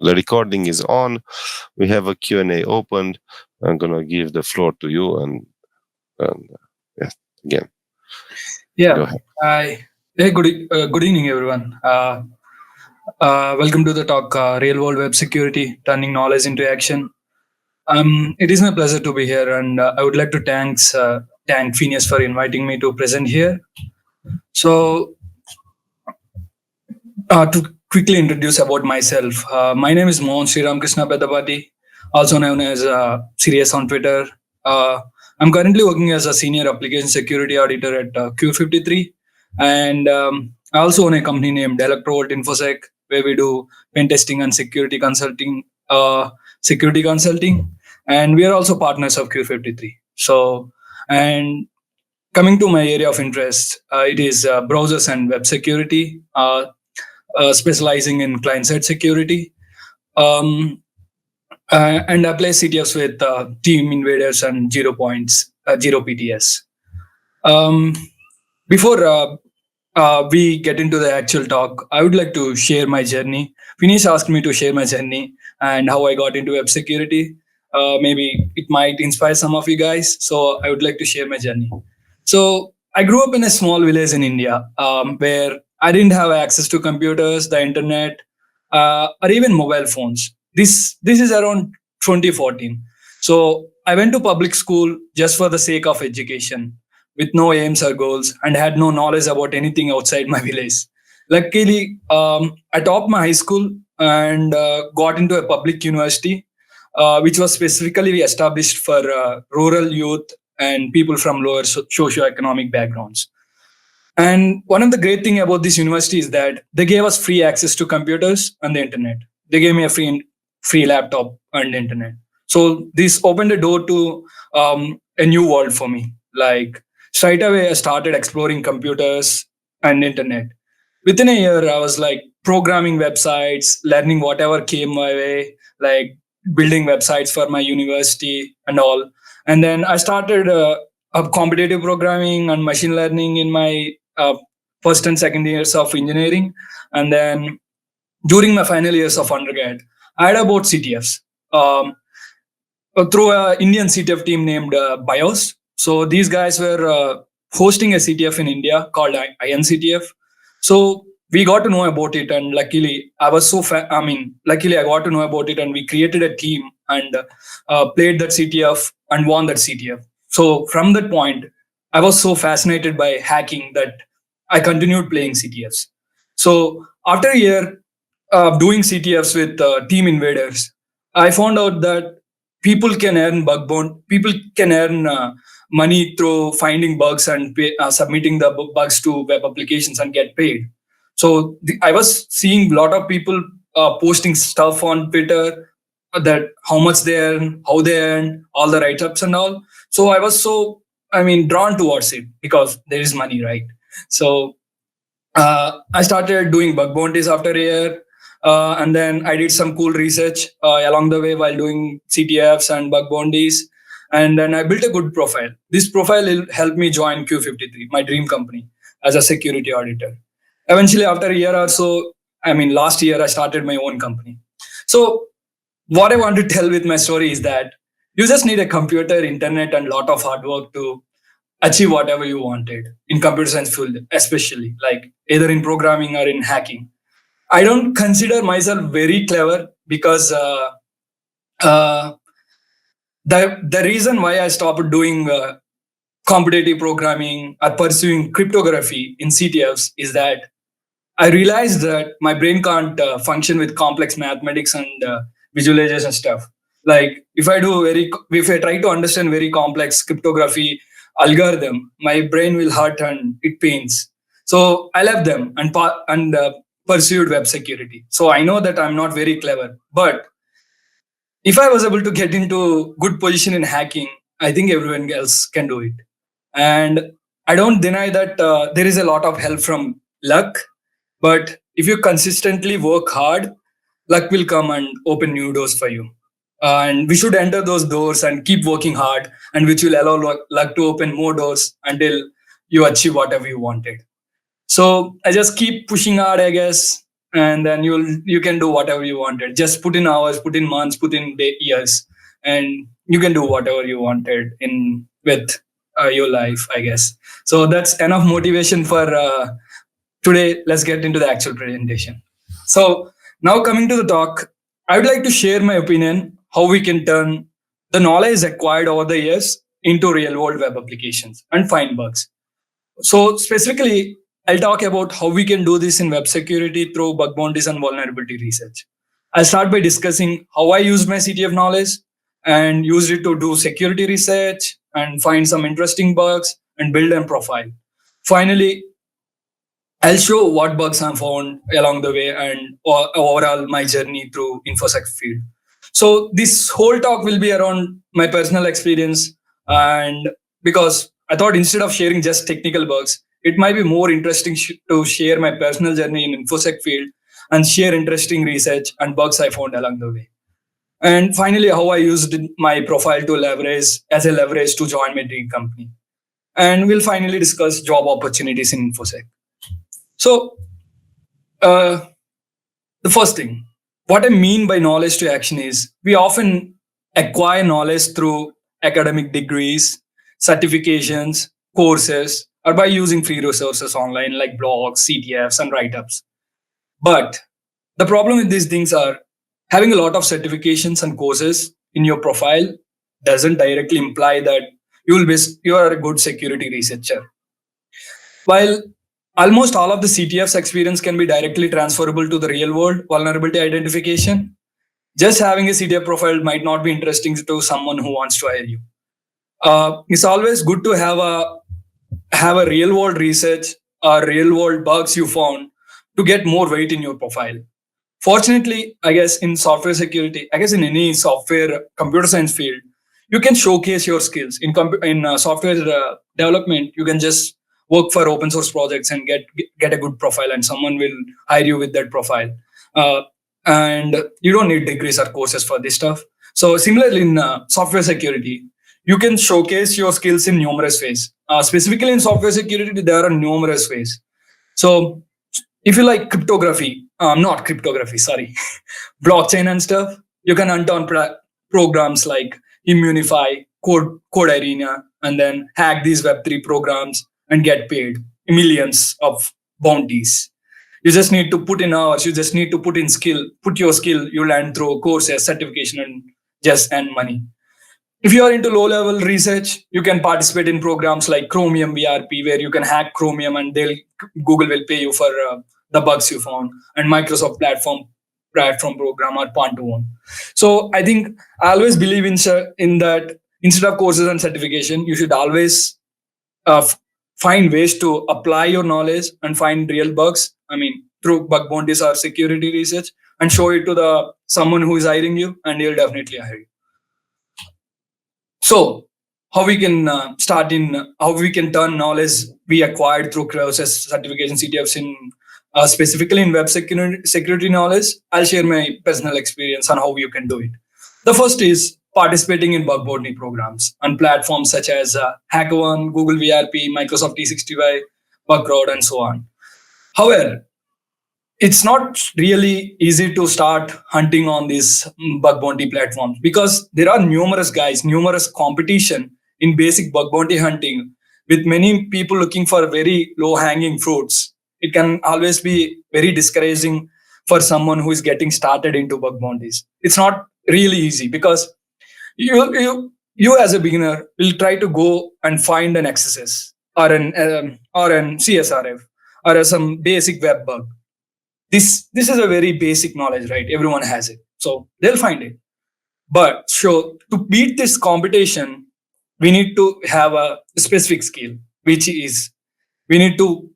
The recording is on. We have a Q&A opened. I'm gonna give the floor to you, and yes, again, go Yeah. ahead. Hi. Hey, good evening, everyone. Welcome to the talk, Real World Web Security, Turning Knowledge into Action. It is my pleasure to be here, and I would like to thank Phineas for inviting me to present here. So, to quickly introduce about myself, my name is Mohan Sriram Krishna Bedapati, also known as Sirius on Twitter. Uh, I'm currently working as a senior application security auditor at Q53, and I also own a company named Electrovolt Infosec, where we do pen testing and security consulting, and we are also partners of Q53. So, and coming to my area of interest, it is browsers and web security. Specializing in client-side security, um, and apply CTFs with team invaders and 0 points, 0 PTS. Um, before we get into the actual talk, I would like to share my journey. Finish asked me to share my journey and how I got into web security. Maybe it might inspire some of you guys. So I would like to share my journey. So I grew up in a small village in India where I didn't have access to computers, the internet, or even mobile phones. This is around 2014. So I went to public school just for the sake of education, with no aims or goals, and had no knowledge about anything outside my village. Luckily, I topped my high school and got into a public university, which was specifically established for rural youth and people from lower socio-economic backgrounds. And one of the great thing about this university is that they gave us free access to computers and the internet. They gave me a free laptop and internet. So this opened the door to a new world for me. Like straight away, I started exploring computers and internet. Within a year, I was like programming websites, learning whatever came my way, like building websites for my university and all. And then I started competitive programming and machine learning in my first and second years of engineering. And then during my final years of undergrad, I had about CTFs through an Indian CTF team named BIOS. So these guys were hosting a CTF in India called INCTF. So we got to know about it, and luckily, luckily I got to know about it, and we created a team and played that CTF and won that CTF. So from that point, I was so fascinated by hacking that I continued playing CTFs. So after a year doing CTFs with team invaders, I found out that people can earn money through finding bugs and submitting the bugs to web applications and get paid. So I was seeing a lot of people posting stuff on Twitter that how much they earn, how they earn, all the write-ups and all. So I was drawn towards it because there is money, right? So I started doing bug bounties after a year. And then I did some cool research along the way while doing CTFs and bug bounties. And then I built a good profile. This profile will help me join Q53, my dream company, as a security auditor. Eventually, after a year or so, last year, I started my own company. So, what I want to tell with my story is that you just need a computer, internet, and lot of hard work to achieve whatever you wanted in computer science field, especially like either in programming or in hacking. I don't consider myself very clever because uh, the reason why I stopped doing competitive programming or pursuing cryptography in CTFs is that I realized that my brain can't function with complex mathematics and visualization stuff. Like if I try to understand very complex cryptography algorithm, my brain will hurt and it pains. So I left them and pursued web security. So I know that I'm not very clever, but if I was able to get into good position in hacking, I think everyone else can do it. And I don't deny that there is a lot of help from luck, but if you consistently work hard, luck will come and open new doors for you. And we should enter those doors and keep working hard, and which will allow luck to open more doors until you achieve whatever you wanted. So I just keep pushing hard, I guess. and then you can do whatever you wanted. Just put in hours, put in months, put in years, and you can do whatever you wanted in with your life, I guess. So that's enough motivation for today. Let's get into the actual presentation. So now coming to the talk, I would like to share my opinion how we can turn the knowledge acquired over the years into real world web applications and find bugs. So specifically, I'll talk about how we can do this in web security through bug bounties and vulnerability research. I'll start by discussing how I used my CTF knowledge and used it to do security research and find some interesting bugs and build a profile. Finally, I'll show what bugs I found along the way and overall my journey through InfoSec field. So this whole talk will be around my personal experience, and because I thought instead of sharing just technical bugs, it might be more interesting to share my personal journey in InfoSec field and share interesting research and bugs I found along the way. And finally, how I used my profile to leverage to join my dream company. And we'll finally discuss job opportunities in InfoSec. So, uh, the first thing, what I mean by knowledge to action is we often acquire knowledge through academic degrees, certifications, courses, or by using free resources online like blogs, CTFs, and write ups. But the problem with these things are having a lot of certifications and courses in your profile doesn't directly imply that you are a good security researcher. While almost all of the CTF's experience can be directly transferable to the real world vulnerability identification, just having a CTF profile might not be interesting to someone who wants to hire you. It's always good to have a real world research or real world bugs you found to get more weight in your profile. Fortunately, I guess in software security, I guess in any software computer science field, you can showcase your skills in software development. You can just work for open source projects and get a good profile, and someone will hire you with that profile. Uh, and you don't need degrees or courses for this stuff. So similarly in software security, you can showcase your skills in numerous ways. Specifically in software security, there are numerous ways. So if you like cryptography, not cryptography, sorry, blockchain and stuff, you can hunt on programs like Immunify, Code Arena, and then hack these Web3 programs and get paid millions of bounties. You just need to put in hours, you just need to put your skill, you learn through courses, certification, and just earn money. If you are into low level research, you can participate in programs like Chromium VRP, where you can hack Chromium and Google will pay you for the bugs you found, and Microsoft platform program or Pontoon. So I think I always believe in that instead of courses and certification, you should always find ways to apply your knowledge and find real bugs. I mean, through bug bounties or security research, and show it to the someone who is hiring you, and he'll definitely hire you. So, how we can how we can turn knowledge we acquired through courses, certification, CTFs in specifically in web security knowledge. I'll share my personal experience on how you can do it. The first is participating in bug bounty programs on platforms such as HackerOne, Google VRP, Microsoft 365, Bugcrowd, and so on. However, it's not really easy to start hunting on these bug bounty platforms because there are numerous competition in basic bug bounty hunting, with many people looking for very low hanging fruits. It can always be very discouraging for someone who is getting started into bug bounties. It's not really easy because you as a beginner will try to go and find an XSS or an CSRF or some basic web bug. This is a very basic knowledge, right? Everyone has it, so they'll find it. But so to beat this competition, we need to have a specific skill, which is we need to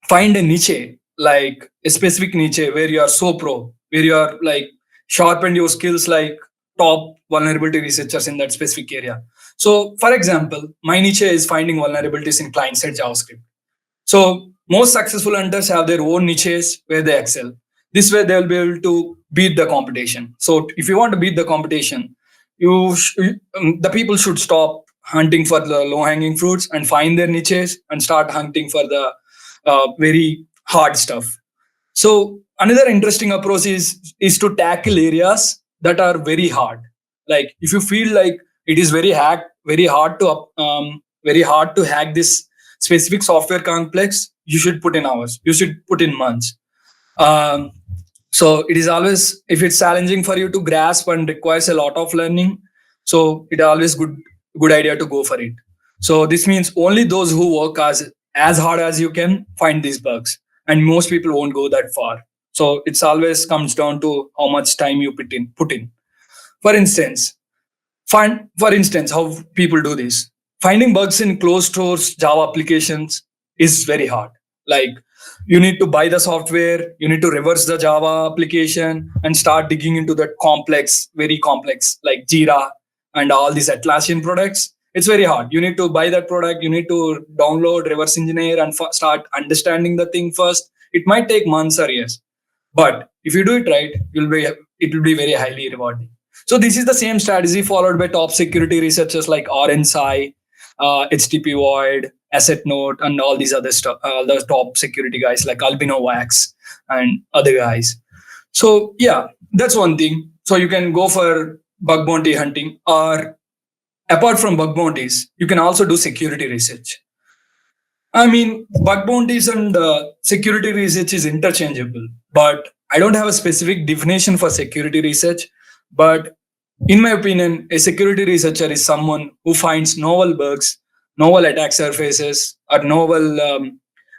find a niche, like a specific niche where you are so pro, where you are like sharpen your skills like top vulnerability researchers in that specific area. So, for example, my niche is finding vulnerabilities in client-side JavaScript. So most successful hunters have their own niches where they excel. This way, they'll be able to beat the competition. So if you want to beat the competition, the people should stop hunting for the low-hanging fruits and find their niches and start hunting for the very hard stuff. So another interesting approach is to tackle areas that are very hard. Like if you feel like it is very hard to hack this specific software complex, you should put in hours. You should put in months. Um, so it is always, if it's challenging for you to grasp and requires a lot of learning, so it always good idea to go for it. So this means only those who work as hard as you can find these bugs, and most people won't go that far. So it's always comes down to how much time you put in. For instance, how people do this. Finding bugs in closed source Java applications is very hard. Like you need to buy the software, you need to reverse the Java application and start digging into that very complex, like Jira and all these Atlassian products. It's very hard. You need to buy that product, you need to download, reverse engineer, and start understanding the thing first. It might take months or years, but if you do it right, it will be very highly rewarding. So this is the same strategy followed by top security researchers like RNSI, HTTP Void, Asset Note, and all these other stuff, all the top security guys like Albino Wax and other guys. So yeah, that's one thing. So you can go for bug bounty hunting, or apart from bug bounties, you can also do security research. I mean, bug bounties and security research is interchangeable, but I don't have a specific definition for security research. But in my opinion, a security researcher is someone who finds novel bugs, novel attack surfaces, or novel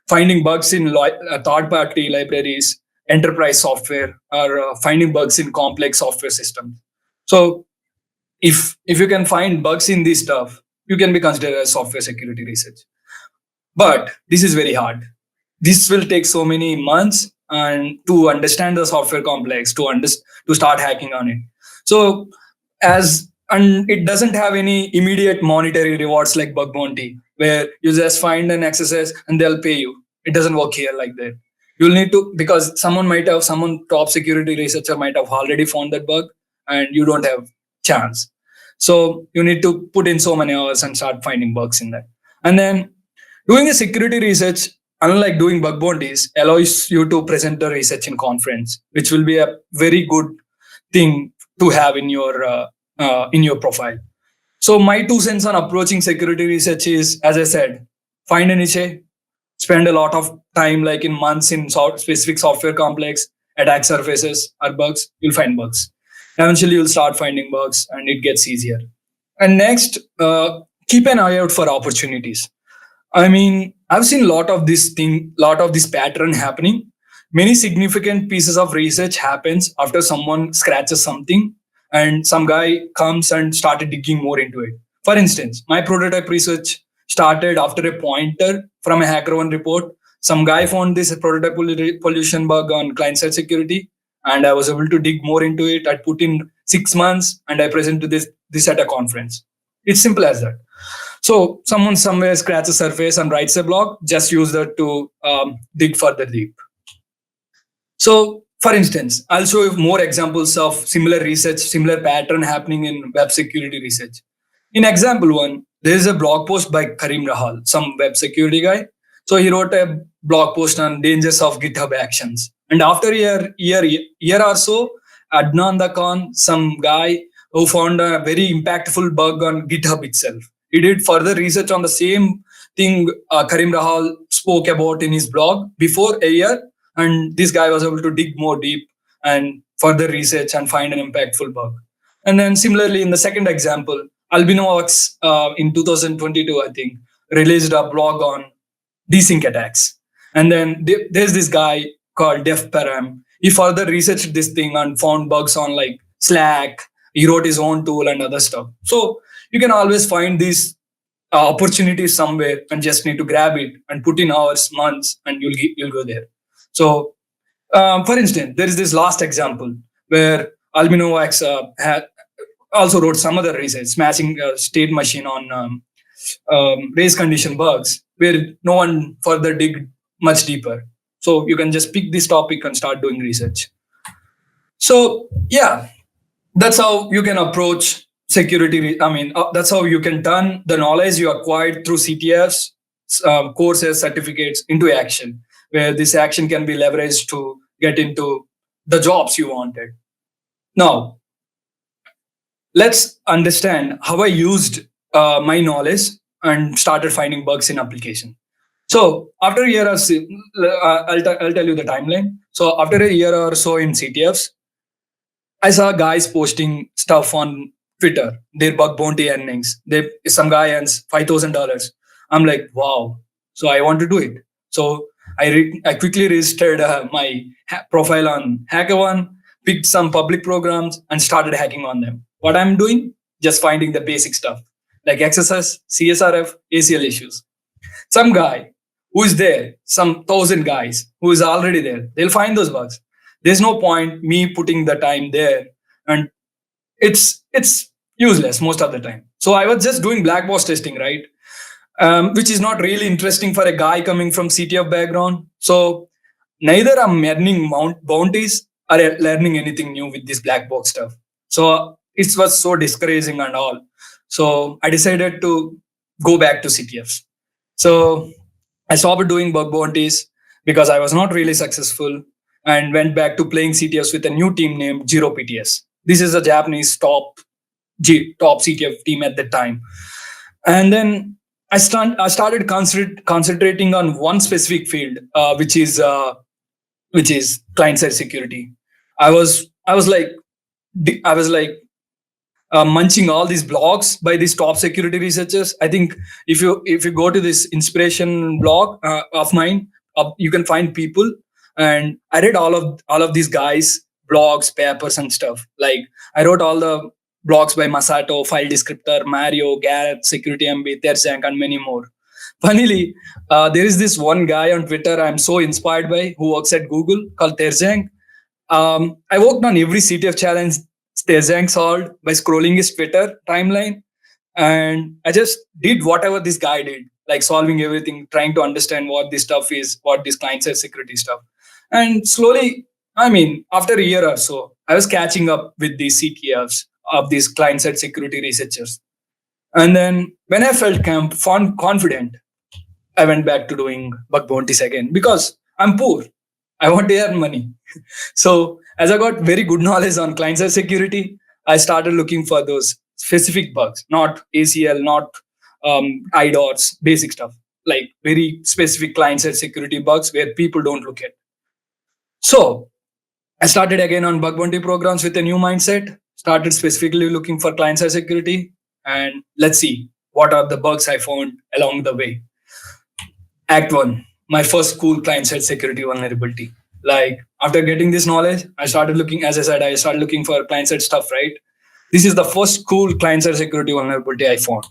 finding bugs in third-party libraries, enterprise software, or finding bugs in complex software systems. So if you can find bugs in this stuff, you can be considered as software security research. But this is very hard. This will take so many months and to understand the software complex, to start hacking on it. So and it doesn't have any immediate monetary rewards like bug bounty, where you just find an XSS and they'll pay you. It doesn't work here like that. You'll need to, because someone top security researcher might have already found that bug, and you don't have chance. So you need to put in so many hours and start finding bugs in that. And then doing the security research, unlike doing bug bounties, allows you to present the research in conference, which will be a very good thing to have in your profile. So my 2 cents on approaching security research is, as I said, find a niche, spend a lot of time, like in months, in specific software complex, attack surfaces or bugs. You'll find bugs. Eventually, you'll start finding bugs, and it gets easier. And next, keep an eye out for opportunities. I mean, I've seen lot of this pattern happening. Many significant pieces of research happens after someone scratches something and some guy comes and started digging more into it. For instance, my prototype research started after a pointer from a HackerOne report. Some guy found this prototype pollution bug on client-side security, and I was able to dig more into it. I put in 6 months, and I presented this at a conference. It's simple as that. So someone somewhere scratches the surface and writes a blog, just use that to dig further deep. So for instance, I'll show you more examples of similar research, similar pattern happening in web security research. In example 1, there is a blog post by Karim Rahal, some web security guy. So he wrote a blog post on dangers of GitHub Actions. And after a year or so, Adnan Dakan, some guy who found a very impactful bug on GitHub itself. He did further research on the same thing Karim Rahal spoke about in his blog before a year, and this guy was able to dig more deep and further research and find an impactful bug. And then similarly, in the second example, Albino Wax in 2022, I think, released a blog on desync attacks. And then there's this guy called Def Param. He further researched this thing and found bugs on like Slack. He wrote his own tool and other stuff. So you can always find these opportunities somewhere and just need to grab it and put in hours, months, and you'll go there. So, for instance, there is this last example where Albino Wax had also wrote some other research, smashing state machine on race condition bugs, where no one further dig much deeper. So you can just pick this topic and start doing research. So yeah, that's how you can approach security. I mean, that's how you can turn the knowledge you acquired through CTFs, courses, certificates into action, where this action can be leveraged to get into the jobs you wanted. Now, let's understand how I used my knowledge and started finding bugs in application. So after a year or so, I'll tell you the timeline. So after a year or so in CTFs, I saw guys posting stuff on Twitter, their bug bounty earnings. Some guy earns $5,000. I'm like, wow. So I want to do it. So I quickly registered my profile on HackerOne, picked some public programs, and started hacking on them. What I'm doing? Just finding the basic stuff like XSS, CSRF, ACL issues. Some guy who is there, some thousand guys who is already there, they'll find those bugs. There's no point me putting the time there, and it's useless most of the time. So I was just doing black box testing, right? Which is not really interesting for a guy coming from CTF background. So neither I'm earning bounties or learning anything new with this black box stuff. So it was so discouraging and all. So I decided to go back to CTFs. So I stopped doing bug bounties because I was not really successful and went back to playing CTFs with a new team named Zero PTS. This is a Japanese top CTF team at the time. And then I started concentrating on one specific field, which is client-side security. I was like munching all these blogs by these top security researchers. I think if you go to this inspiration blog of mine, you can find people, and I read all of these guys' blogs, papers, and stuff. Like I wrote all the blogs by Masato, File Descriptor, Mario, Garrett, Security MB, Terzank, and many more. Funnily, there is this one guy on Twitter I'm so inspired by who works at Google called Terzank. I worked on every CTF challenge Terzank solved by scrolling his Twitter timeline, and I just did whatever this guy did, like solving everything, trying to understand what this stuff is, what this client-side security stuff. And slowly, after a year or so, I was catching up with these CTFs of these client-side security researchers. And then when I felt confident, I went back to doing bug bounties again because I'm poor. I want to earn money. So as I got very good knowledge on client-side security, I started looking for those specific bugs, not ACL, not IDOTs, basic stuff, like very specific client-side security bugs where people don't look at. So I started again on bug bounty programs with a new mindset, started specifically looking for client-side security, and let's see what are the bugs I found along the way. Act 1, my first cool client-side security vulnerability. Like after getting this knowledge, I started looking, as I said, I started looking for client-side stuff, right? This is the first cool client-side security vulnerability I found.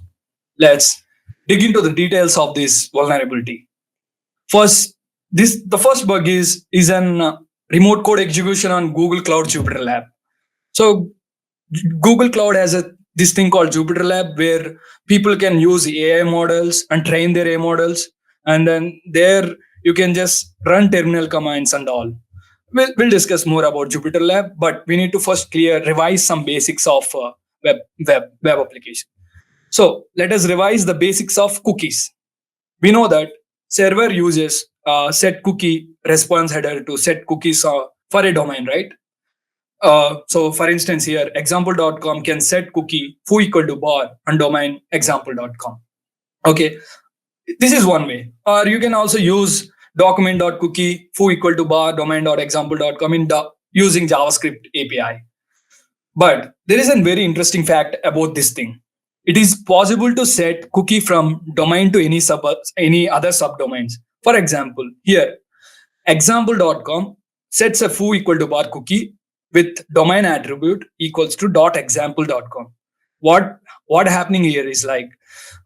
Let's dig into the details of this vulnerability. First, the first bug is an remote code execution on Google Cloud Jupyter Lab. So Google Cloud has this thing called Jupyter Lab where people can use AI models and train their AI models. And then there you can just run terminal commands and all. We'll discuss more about Jupyter Lab, but we need to first revise some basics of web application. So let us revise the basics of cookies. We know that server uses set cookie response header to set cookies for a domain, right? So for instance here, example.com can set cookie foo equal to bar and domain example.com. Okay, this is one way. Or you can also use document.cookie foo equal to bar domain.example.com using JavaScript API. But there is a very interesting fact about this thing. It is possible to set cookie from domain to any other subdomains. For example, here, example.com sets a foo equal to bar cookie with domain attribute equals to .example.com. What happening here is like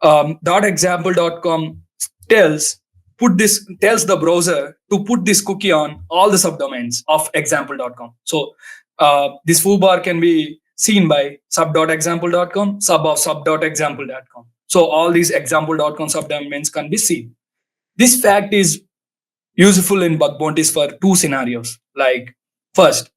.example.com tells the browser to put this cookie on all the subdomains of example.com. So this foo bar can be seen by sub.example.com, sub of sub.example.com. So all these example.com subdomains can be seen. This fact is useful in bug bounties for two scenarios. Like first,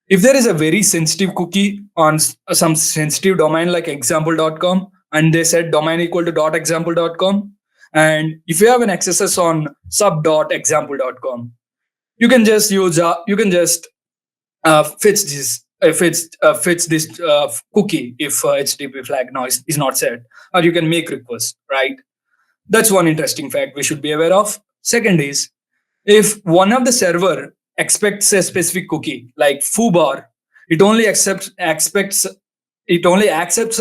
if there is a very sensitive cookie on some sensitive domain like example.com and they set domain equal to .example.com, and if you have an XSS on sub.example.com, you can just use you can just fetch this fetch this cookie if HTTP flag now is not set, or you can make requests, right? That's one interesting fact we should be aware of. Second is, if one of the server expects a specific cookie like foobar, it only accepts a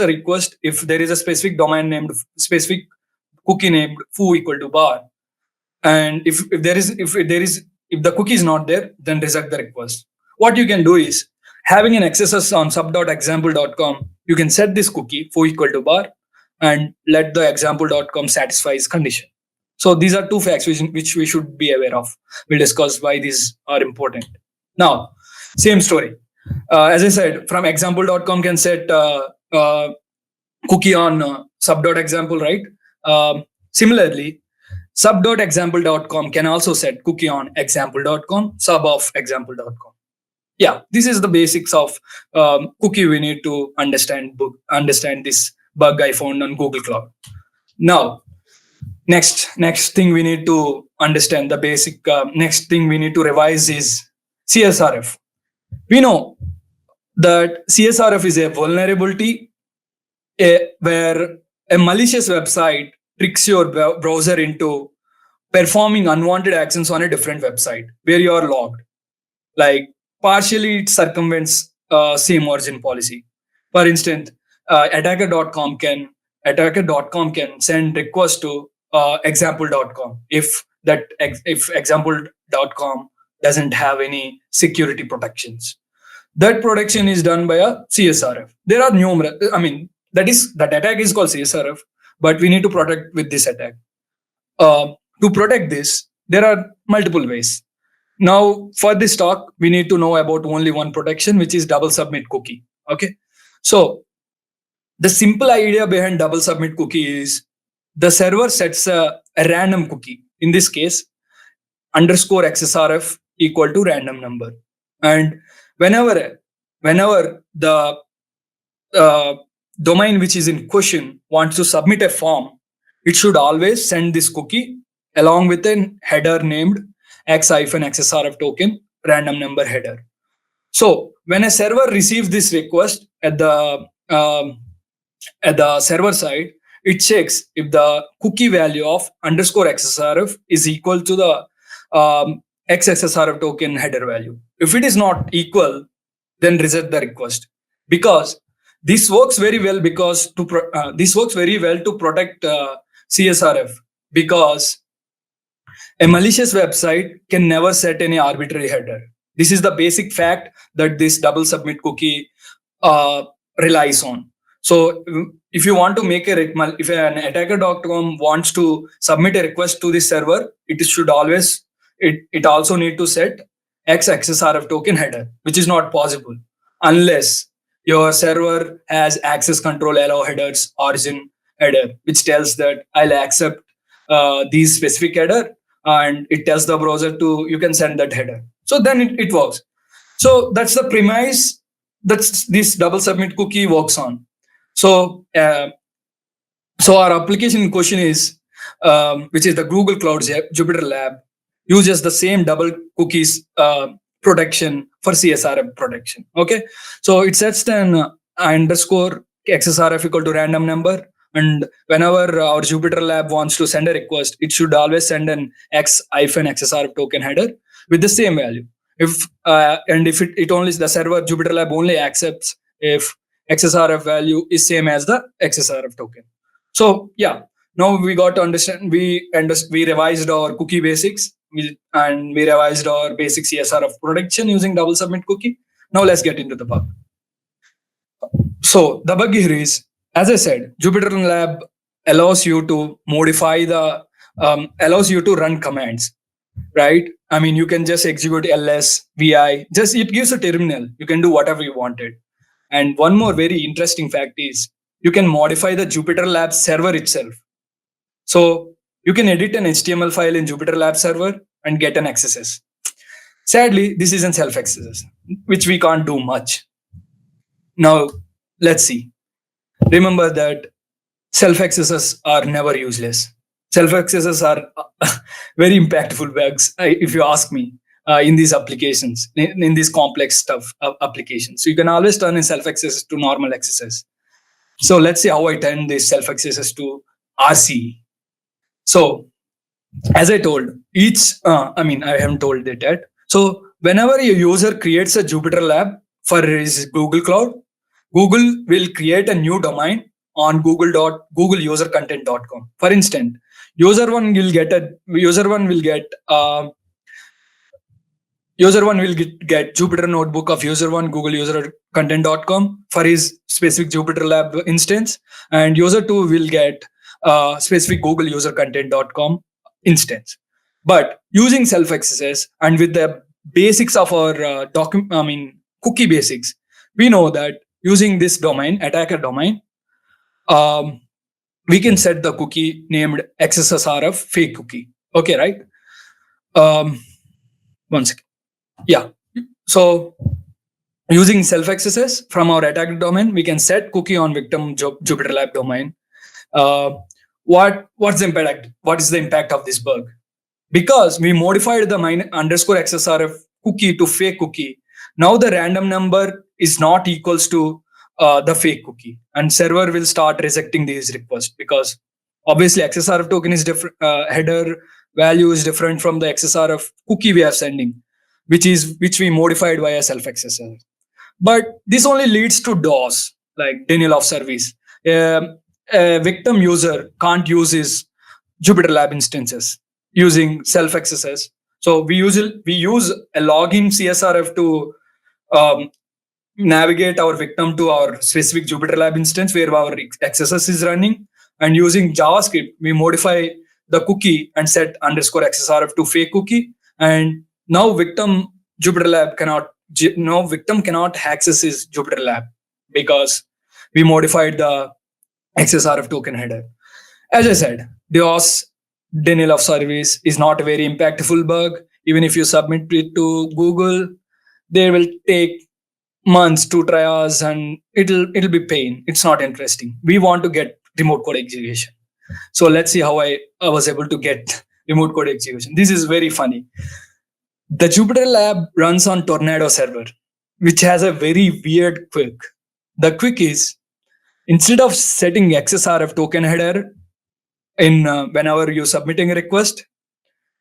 request if there is a specific domain named specific cookie named foo equal to bar. And if the cookie is not there, then reject the request. What you can do is, having an XSS on sub.example.com, you can set this cookie foo equal to bar and let the example.com satisfy its condition. So these are two facts which we should be aware of. We'll discuss why these are important. Now, same story. As I said, from example.com can set cookie on sub.example, right? Similarly, sub.example.com can also set cookie on example.com, sub of example.com. Yeah, this is the basics of cookie we need to understand this bug I found on Google Cloud. Now, next thing we need to understand, the basic next thing we need to revise is CSRF. We know that CSRF is a vulnerability where a malicious website tricks your browser into performing unwanted actions on a different website where you are logged. Like, partially it circumvents same origin policy. For instance, attacker.com can send requests to example.com if example.com doesn't have any security protections. That protection is done by a CSRF. There are numerous. I mean, that attack is called CSRF, but we need to protect with this attack. To protect this, there are multiple ways. Now, for this talk, we need to know about only one protection, which is double submit cookie. Okay, so the simple idea behind double submit cookie is the server sets a random cookie. In this case, underscore XSRF equal to random number, and whenever the domain which is in question wants to submit a form, it should always send this cookie along with a header named x-XSRF token random number header. So when a server receives this request at the server side, it checks if the cookie value of underscore XSRF is equal to the x-XSRF token header value. If it is not equal, then reject the request, because this works very well to protect CSRF, because a malicious website can never set any arbitrary header. This is the basic fact that this double submit cookie relies on. So if you want to make if an attacker.com wants to submit a request to this server, it also need to set x-XSRF token header, which is not possible unless your server has access control allow headers origin header, which tells that I'll accept these specific header, and it tells the browser you can send that header. So then it works. So that's the premise that this double submit cookie works on. So our application in question is, which is the Google Cloud Jupyter Lab, uses the same double cookies protection for CSRF protection. Okay, so it sets an underscore XSRF equal to random number, and whenever our Jupyter Lab wants to send a request, it should always send an x-XSRF token header with the same value. If it only, the server Jupyter Lab only accepts if XSRF value is same as the XSRF token. So yeah, now we got to understand. We revised our cookie basics, and we revised our basic CSRF protection using double submit cookie. Now let's get into the bug. So the bug here is, as I said, Jupyter Lab allows you to modify allows you to run commands, right? I mean, you can just execute ls, vi, it gives a terminal. You can do whatever you wanted. And one more very interesting fact is, you can modify the Jupyter Lab server itself. So you can edit an HTML file in Jupyter Lab server and get an XSS. Sadly, this isn't self-XSS, which we can't do much. Now, let's see. Remember that self-XSS are never useless. Self-XSS are very impactful bugs, if you ask me. in these applications, in these complex stuff applications. So you can always turn in self XSS to normal XSS. So let's see how I turn this self XSS to RCE. So as I told, I haven't told it yet. So whenever a user creates a Jupyter Lab for his Google Cloud, Google will create a new domain on google.googleusercontent.com. For instance, user one will get Jupyter notebook of user one googleusercontent.com for his specific Jupyter Lab instance, and user two will get specific googleusercontent.com instance. But using self XSS and with the basics of our cookie basics, we know that using this domain, attacker domain, we can set the cookie named XSSRF fake cookie. Okay, right? One second. Yeah. So using self XSS from our attacker domain, we can set cookie on victim Jupyter Lab domain. What's the impact? What is the impact of this bug? Because we modified the _XSRF cookie to fake cookie, now the random number is not equals to the fake cookie, and server will start rejecting these requests, because obviously XSRF token is different, header value is different from the XSRF cookie we are sending, which we modified via self XSS. But this only leads to DOS, like denial of service. A victim user can't use his Jupyter Lab instances using self XSS. So we use a login CSRF to navigate our victim to our specific Jupyter Lab instance where our XSS is running. And using JavaScript, we modify the cookie and set _XSRF to fake cookie. And now victim cannot access his Jupyter Lab because we modified the XSRF token header. As I said, DOS, denial of service, is not a very impactful bug. Even if you submit it to Google, they will take months to triage and it'll be pain. It's not interesting. We want to get remote code execution. So let's see how I was able to get remote code execution. This is very funny. The Jupyter Lab runs on Tornado server, which has a very weird quick. The quick is, instead of setting XSRF token header in whenever you're submitting a request,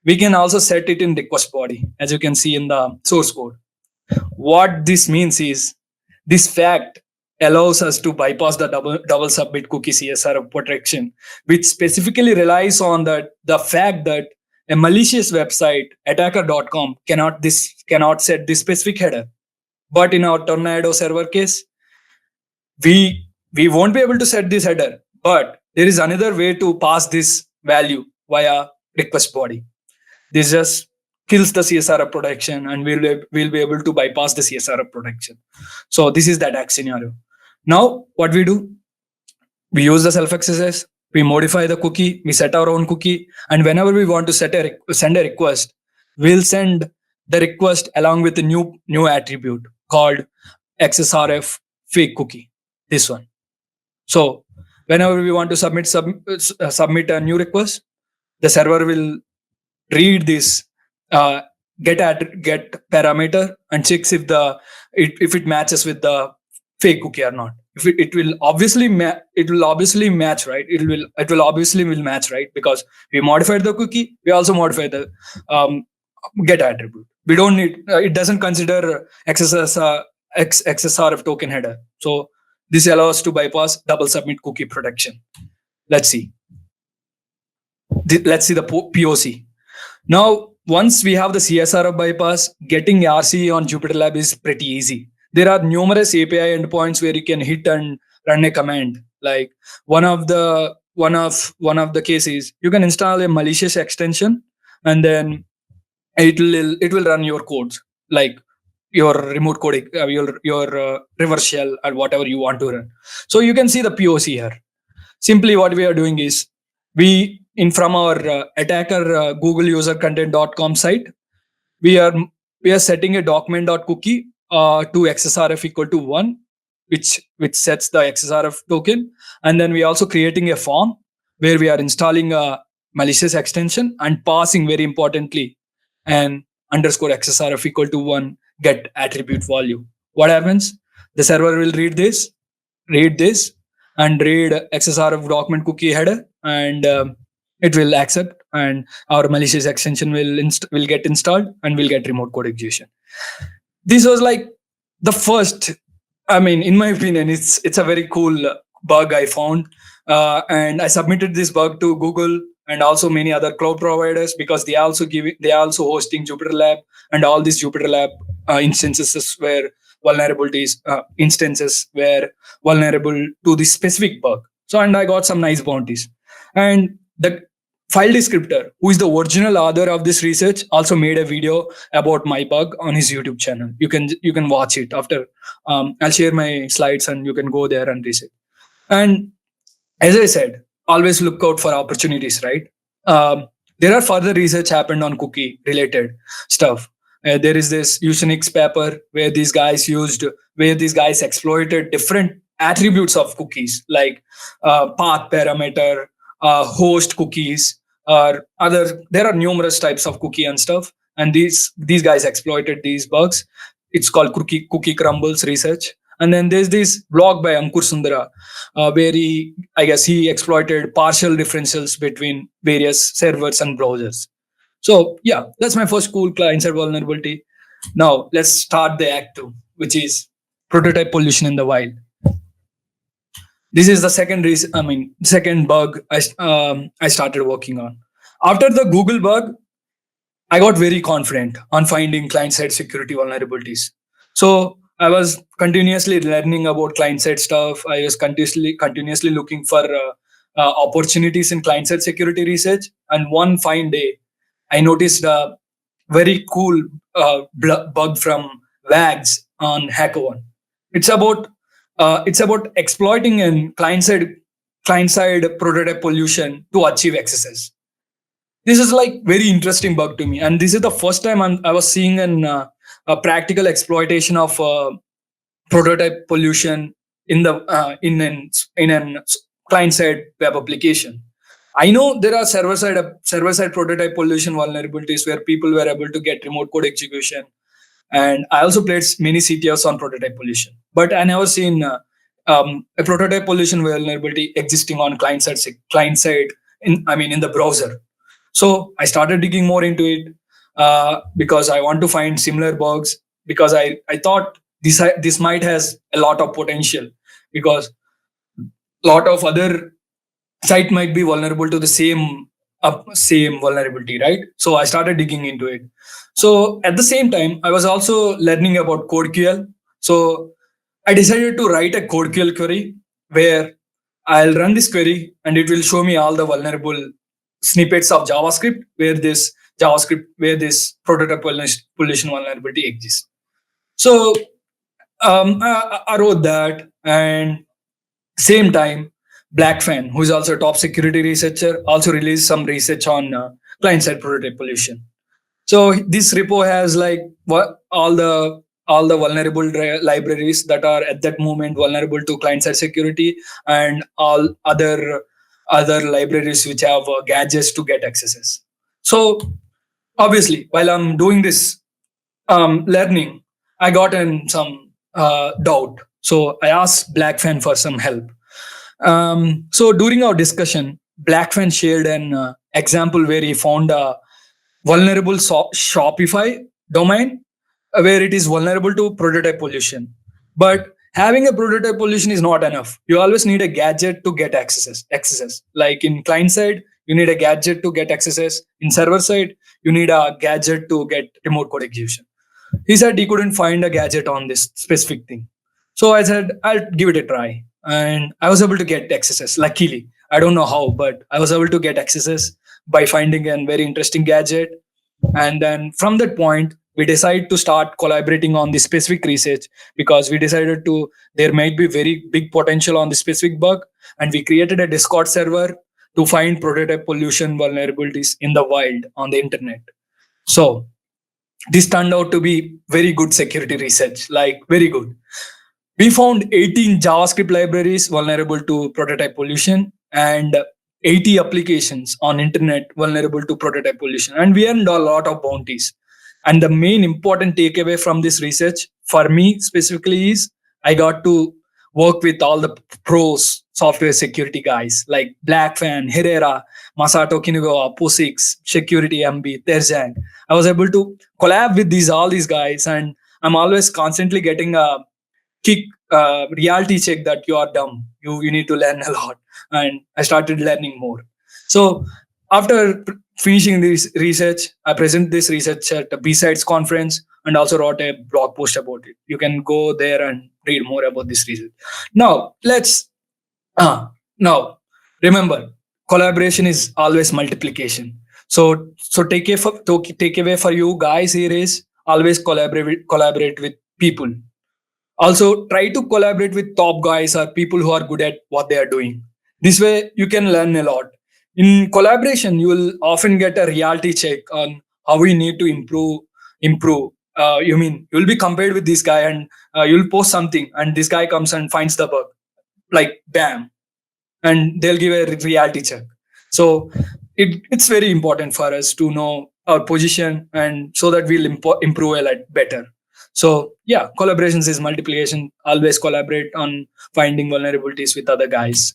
we can also set it in request body, as you can see in the source code. What this means is, this fact allows us to bypass the double submit cookie CSRF protection, which specifically relies on the fact that a malicious website, attacker.com, cannot set this specific header. But in our Tornado server case, we won't be able to set this header, but there is another way to pass this value via request body. This just kills the CSRF protection, and we'll be able to bypass the CSRF protection. So this is the attack scenario. Now what we do, we use the self XSS, we modify the cookie, we set our own cookie, and whenever we want to send a request, we'll send the request along with a new attribute called XSRF fake cookie. This one. So whenever we want to submit a new request, the server will read this get parameter and checks if it matches with the fake cookie or not. If it will obviously match, right? It will obviously match, right? Because we modified the cookie, we also modified the get attribute. We don't need it doesn't consider XSRF token header. So this allows us to bypass double submit cookie protection. Let's see the POC. Now, once we have the CSRF bypass, getting RCE on Jupyter Lab is pretty easy. There are numerous API endpoints where you can hit and run a command. Like one of the cases, you can install a malicious extension, and then it will run your codes, like your remote code, your reverse shell, or whatever you want to run. So you can see the POC here. Simply, what we are doing is from our attacker googleusercontent.com site, we are setting a document.cookie to XSRF equal to 1, which sets the XSRF token, and then we are also creating a form where we are installing a malicious extension and passing, very importantly, an underscore XSRF equal to 1 get attribute value. What happens? The server will read this, and read XSRF document cookie header, and it will accept, and our malicious extension will get installed, and we'll get remote code execution. This was like the first. I mean, in my opinion, it's a very cool bug I found, and I submitted this bug to Google and also many other cloud providers, because they are also hosting Jupyter Lab, and all these Jupyter Lab instances where instances were vulnerable to this specific bug. So, and I got some nice bounties. And the file descriptor, who is the original author of this research, also made a video about my bug on his YouTube channel. You can watch it after. I'll share my slides, and you can go there and research. And as I said, always look out for opportunities, right? There are further research happened on cookie related stuff. There is this Usenix paper where these guys exploited different attributes of cookies, like path parameter, host cookies, or other. There are numerous types of cookie and stuff, and these guys exploited these bugs. It's called cookie crumbles research. And then there's this blog by Ankur Sundara, where he exploited partial differentials between various servers and browsers. So yeah, that's my first cool client-side vulnerability. Now let's start the act 2, which is prototype pollution in the wild. This is the second bug I started working on. After the Google bug, I got very confident on finding client-side security vulnerabilities. So I was continuously learning about client-side stuff. I was continuously looking for opportunities in client-side security research. And one fine day, I noticed a very cool bug from Wags on HackerOne. It's about exploiting a client-side prototype pollution to achieve XSS. This is like very interesting bug to me, and this is the first time I was seeing a practical exploitation of prototype pollution in an client-side web application. I know there are server-side prototype pollution vulnerabilities where people were able to get remote code execution, and I also played many CTFs on prototype pollution. But I never seen a prototype pollution vulnerability existing on client-side in the browser. So I started digging more into it because I want to find similar bugs, because I thought this might has a lot of potential, because a lot of other site might be vulnerable to the same vulnerability, right? So I started digging into it. So at the same time, I was also learning about CodeQL. So I decided to write a CodeQL query where I'll run this query and it will show me all the vulnerable snippets of JavaScript where this prototype pollution vulnerability exists. So I wrote that, and same time, BlackFan, who is also a top security researcher, also released some research on client-side prototype pollution. So this repo has like all the vulnerable libraries that are at that moment vulnerable to client-side security, and all other libraries which have gadgets to get accesses. So obviously, while I'm doing this learning, I got in some doubt. So I asked BlackFan for some help. So during our discussion, BlackFan shared an example where he found a vulnerable Shopify domain where it is vulnerable to prototype pollution. But having a prototype pollution is not enough. You always need a gadget to get accesses. Like in client side, you need a gadget to get accesses. In server side, you need a gadget to get remote code execution. He said he couldn't find a gadget on this specific thing. So I said, I'll give it a try. And I was able to get accesses. Luckily, I don't know how, but I was able to get accesses by finding a very interesting gadget. And then from that point, we decided to start collaborating on the specific research, because we decided there might be very big potential on the specific bug. And we created a Discord server to find prototype pollution vulnerabilities in the wild on the internet. So this turned out to be very good security research, like very good. We found 18 JavaScript libraries vulnerable to prototype pollution and 80 applications on internet vulnerable to prototype pollution. And we earned a lot of bounties. And the main important takeaway from this research for me specifically is I got to work with all the pros software security guys like Blackfan, Herrera, Masato Kinugawa, POSIX, Security MB, Terzan. I was able to collab with all these guys, and I'm always constantly getting a kick, reality check that you are dumb. You need to learn a lot, and I started learning more. So after finishing this research, I present this research at a B-Sides conference and also wrote a blog post about it. You can go there and read more about this research. Now let's now remember, collaboration is always multiplication. So take away for you guys here is always collaborate with people. Also try to collaborate with top guys or people who are good at what they are doing. This way you can learn a lot. In collaboration you will often get a reality check on how we need to improve. You mean you'll be compared with this guy, and you'll post something and this guy comes and finds the bug, like bam, and they'll give a reality check. So it's very important for us to know our position, and so that we'll improve a lot better. So yeah, collaborations is multiplication. Always collaborate on finding vulnerabilities with other guys.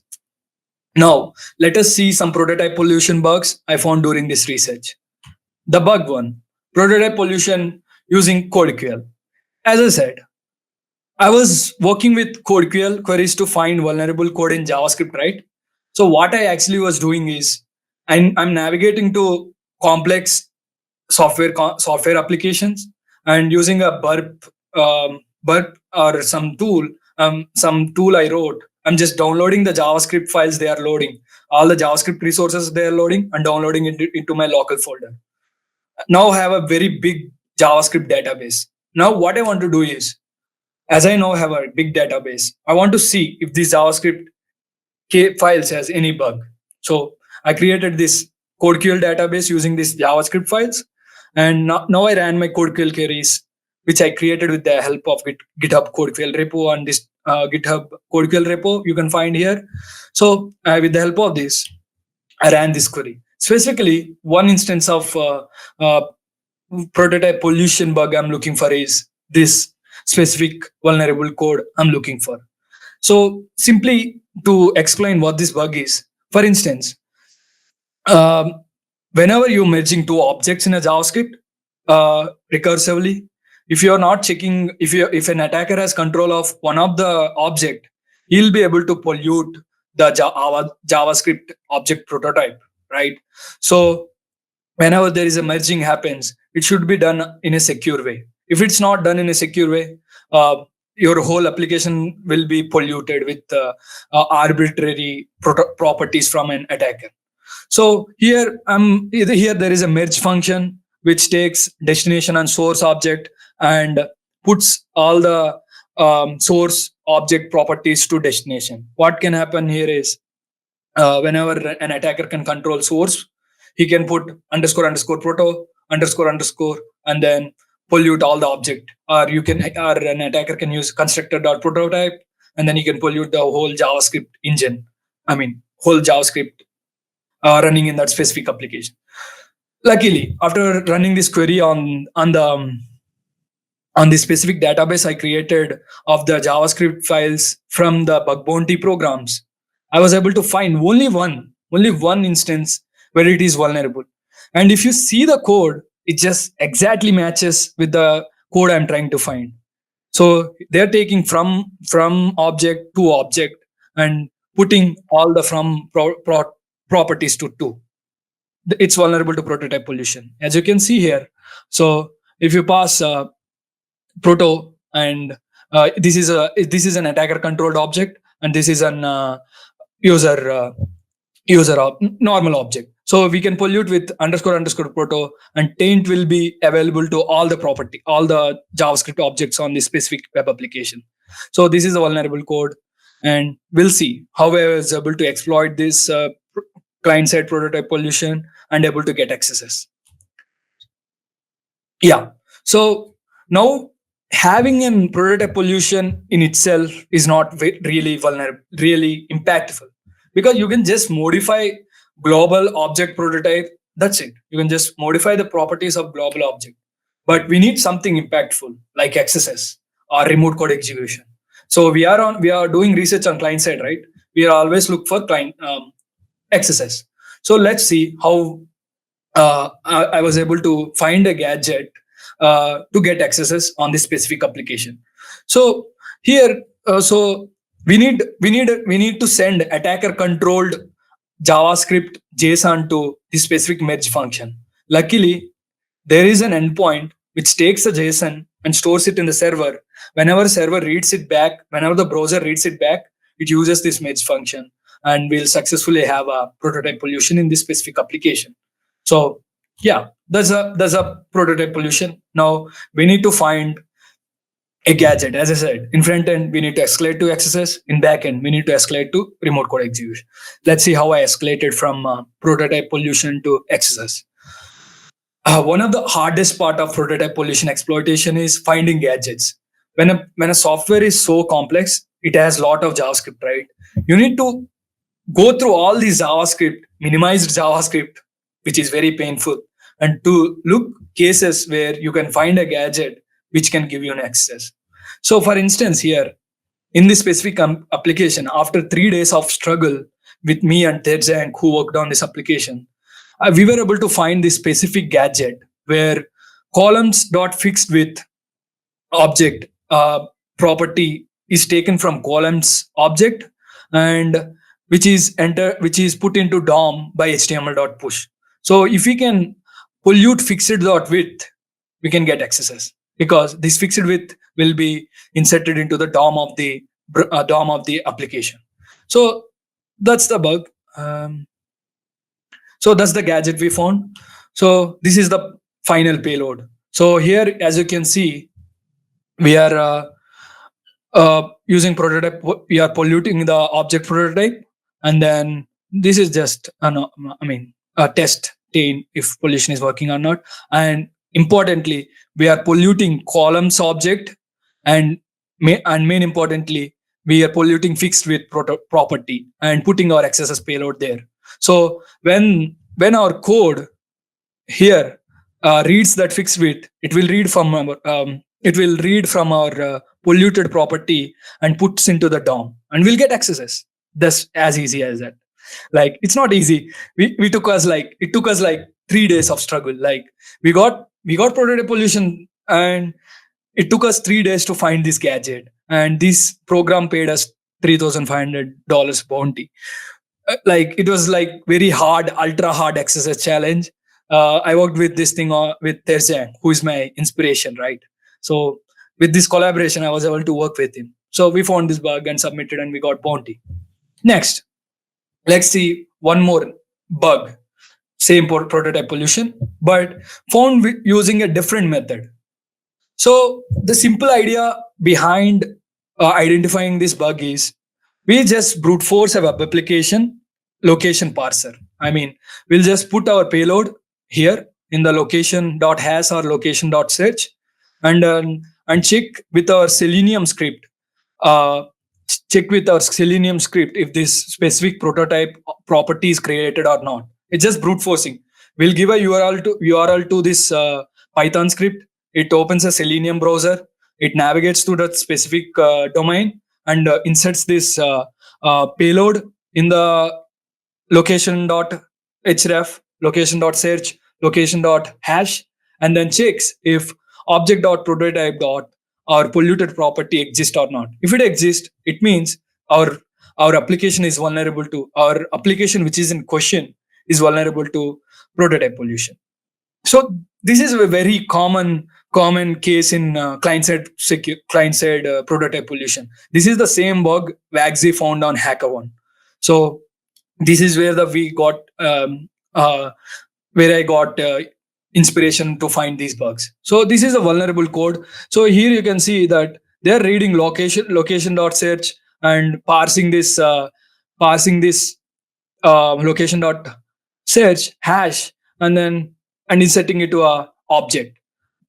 Now let us see some prototype pollution bugs I found during this research. The bug one, prototype pollution using CodeQL. As I said, I was working with CodeQL queries to find vulnerable code in JavaScript, right? So what I actually was doing is I'm navigating to complex software applications and using a burp or some tool I wrote. I'm just downloading the JavaScript files they are loading, all the JavaScript resources they are loading, and downloading it into my local folder. Now I have a very big JavaScript database. Now what I want to do is, as I now have a big database, I want to see if this JavaScript files has any bug. So I created this CodeQL database using these JavaScript files, and now I ran my CodeQL queries, which I created with the help of GitHub CodeQL repo, and this GitHub CodeQL repo you can find here. So with the help of this, I ran this query. Specifically, one instance of prototype pollution bug I'm looking for is this specific vulnerable code I'm looking for. So simply to explain what this bug is, for instance, um, whenever you're merging two objects in a JavaScript recursively, if you're not checking, if an attacker has control of one of the object, he'll be able to pollute the our JavaScript object prototype, right? So whenever there is a merging happens, it should be done in a secure way. If it's not done in a secure way, your whole application will be polluted with arbitrary properties from an attacker. So here there is a merge function which takes destination and source object and puts all the source object properties to destination. What can happen here is, whenever an attacker can control source, he can put underscore underscore proto underscore underscore and then pollute all the object. Or an attacker can use constructor.prototype, and then he can pollute the whole JavaScript engine. I mean, whole JavaScript running in that specific application. Luckily, after running this query on the specific database I created of the JavaScript files from the bug bounty programs, I was able to find only one instance where it is vulnerable. And if you see the code, it just exactly matches with the code I'm trying to find. So they're taking from object to object and putting all the from properties to two. It's vulnerable to prototype pollution, as you can see here. So if you pass proto, and this is an attacker controlled object, and this is an user normal object. So we can pollute with underscore underscore proto, and taint will be available to all the JavaScript objects on this specific web application. So this is a vulnerable code, and we'll see how I was able to exploit this client-side prototype pollution and able to get accesses. Yeah. So now having a prototype pollution in itself is not really vulnerable, really impactful, because you can just modify global object prototype. That's it. You can just modify the properties of global object. but we need something impactful like XSS or remote code execution. So we are doing research on client side, right? We are always look for client XSS. So let's see how I was able to find a gadget to get XSS on this specific application. So here, so we need to send attacker controlled JavaScript JSON to this specific merge function. Luckily, there is an endpoint which takes the JSON and stores it in the server. Whenever server reads it back, whenever the browser reads it back, it uses this merge function, and we'll successfully have a prototype pollution in this specific application. So yeah, there's a prototype pollution. Now we need to find a gadget. As I said, in front end we need to escalate to XSS. In back end we need to escalate to remote code execution. Let's see how I escalated from prototype pollution to XSS. One of the hardest part of prototype pollution exploitation is finding gadgets. When a software is so complex, it has a lot of JavaScript, right? You need to go through all these JavaScript, minimized JavaScript, which is very painful, and to look cases where you can find a gadget which can give you an access. So for instance, here in this specific application, after 3 days of struggle with me and Terjang, who worked on this application, we were able to find this specific gadget where columns dot fixed with object property is taken from columns object, and which is put into DOM by HTML.push. So if we can pollute fixed dot width, we can get XSS, because this fixed width will be inserted into the DOM of the application. So that's the bug. So that's the gadget we found. So this is the final payload. So here, as you can see, we are using prototype. We are polluting the object prototype, and then this is just a test if pollution is working or not. And importantly, we are polluting columns object, and main importantly, we are polluting fixed width property and putting our XSS payload there. So when our code here reads that fixed width, it will read from our polluted property and puts into the DOM, and we'll get XSS. That's as easy as that. Like, it's not easy. It took us like 3 days of struggle. Like, we got prototype pollution, and it took us 3 days to find this gadget, and this program paid us $3,500 bounty. Like, it was like very hard, ultra hard XSS challenge. I worked with this thing with Terjang, who is my inspiration, right? So with this collaboration, I was able to work with him. So we found this bug and submitted, and we got bounty. Next, let's see one more bug, same prototype pollution, but found using a different method. So the simple idea behind identifying this bug is, we just brute force a web application location parser. I mean, we'll just put our payload here in the location.hash or location.search, and check with our Selenium script. If this specific prototype property is created or not. It's just brute forcing. We'll give a URL to this Python script. It opens a Selenium browser. It navigates to that specific domain and inserts this payload in the location.href, location.search, location.hash, and then checks if object.prototype or polluted property exists or not. If it exists, it means our application is vulnerable to, our application which is in question is vulnerable to prototype pollution. So this is a very common case in client-side prototype pollution. This is the same bug Wagsy found on HackerOne. So this is where where I got inspiration to find these bugs. So this is a vulnerable code. So here you can see that they're reading location.search and parsing this location.search hash, and inserting it to a object,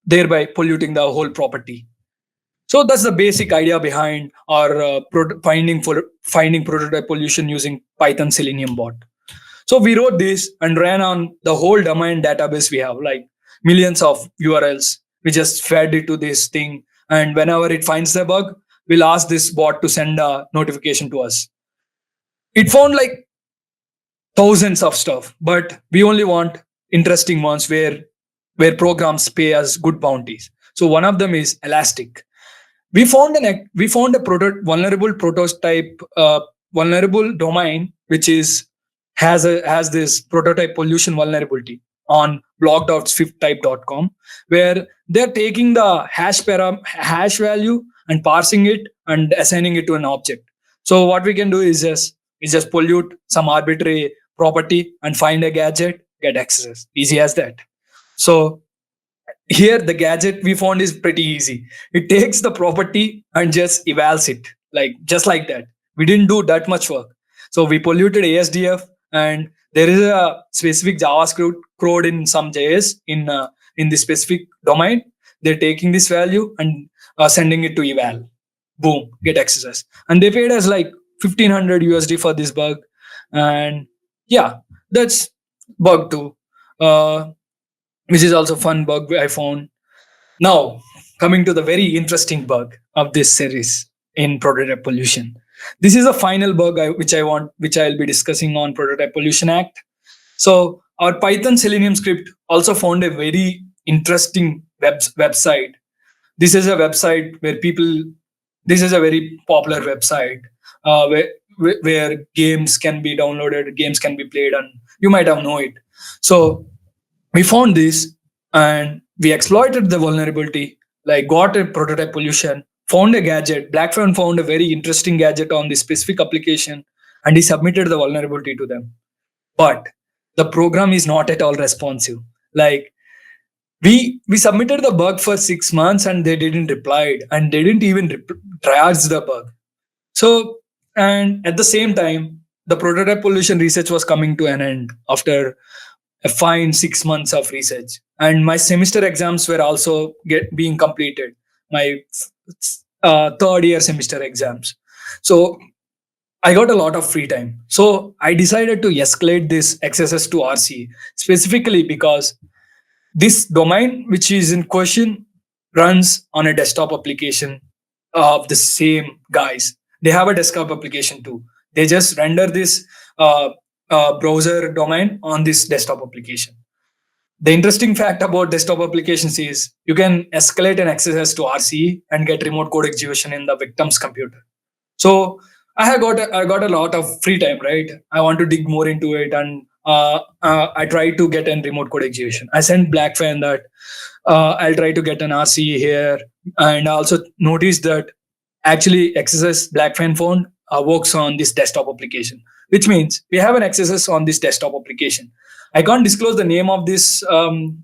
thereby polluting the whole property. So that's the basic idea behind our finding prototype pollution using Python Selenium bot. So we wrote this and ran on the whole domain database we have, like millions of URLs. We just fed it to this thing, and whenever it finds the bug, we'll ask this bot to send a notification to us. It found like thousands of stuff, but we only want interesting ones where programs pay us good bounties. So one of them is Elastic. We found a vulnerable prototype, vulnerable domain which is has this prototype pollution vulnerability on blog.swifttype.com, where they're taking the hash value and parsing it and assigning it to an object. So what we can do is just pollute some arbitrary property and find a gadget, get access. Easy as that. So here the gadget we found is pretty easy. It takes the property and just evals it, like just like that. We didn't do that much work. So we polluted ASDF, and there is a specific JavaScript code in some JS in the specific domain. They're taking this value and sending it to eval. Boom, get access. And they paid us like 1500 USD for this bug. And yeah, that's bug two. Which is also fun bug I found. Now, coming to the very interesting bug of this series in Prototype Pollution. This is the final bug which I'll be discussing on Prototype Pollution Act. So our Python Selenium script also found a very interesting website. This is a website where people. This is a very popular website where games can be downloaded, games can be played, and you might have known it. So we found this and we exploited the vulnerability, like got a prototype pollution, found a gadget. Blackfen found a very interesting gadget on this specific application, and he submitted the vulnerability to them. But the program is not at all responsive. Like we submitted the bug for 6 months and they didn't reply, and they didn't even triage the bug. So, and at the same time, the prototype pollution research was coming to an end after a fine 6 months of research, and my semester exams were also being completed. My third year semester exams. So I got a lot of free time. So I decided to escalate this XSS to RC specifically because this domain, which is in question, runs on a desktop application of the same guys. They have a desktop application too. They just render this browser domain on this desktop application. The interesting fact about desktop applications is you can escalate an XSS to RC and get remote code execution in the victim's computer. So I got a lot of free time, right? I want to dig more into it, and I tried to get a remote code execution. I sent Blackfen that I'll try to get an RC here, and I also noticed that actually XSS Blackfen phone works on this desktop application, which means we have an XSS on this desktop application. I can't disclose the name of this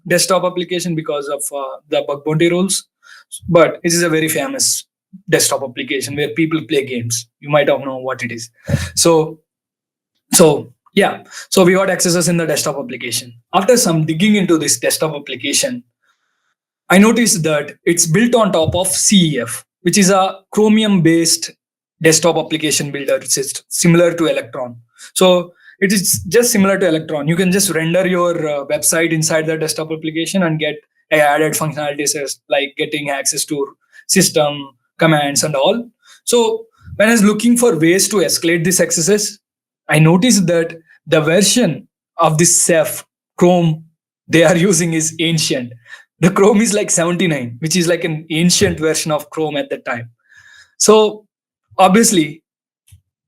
desktop application because of the bug bounty rules, but it is a very famous desktop application where people play games. You might have known what it is. So yeah, so we got XSS in the desktop application. After some digging into this desktop application, I noticed that it's built on top of CEF, which is a Chromium-based desktop application builder. It's similar to Electron. So it is just similar to Electron. You can just render your website inside the desktop application and get added functionalities like getting access to system commands and all. So when I was looking for ways to escalate this XSS, I noticed that the version of this Ceph Chrome they are using is ancient. The Chrome is like 79, which is like an ancient version of Chrome at that time. So obviously,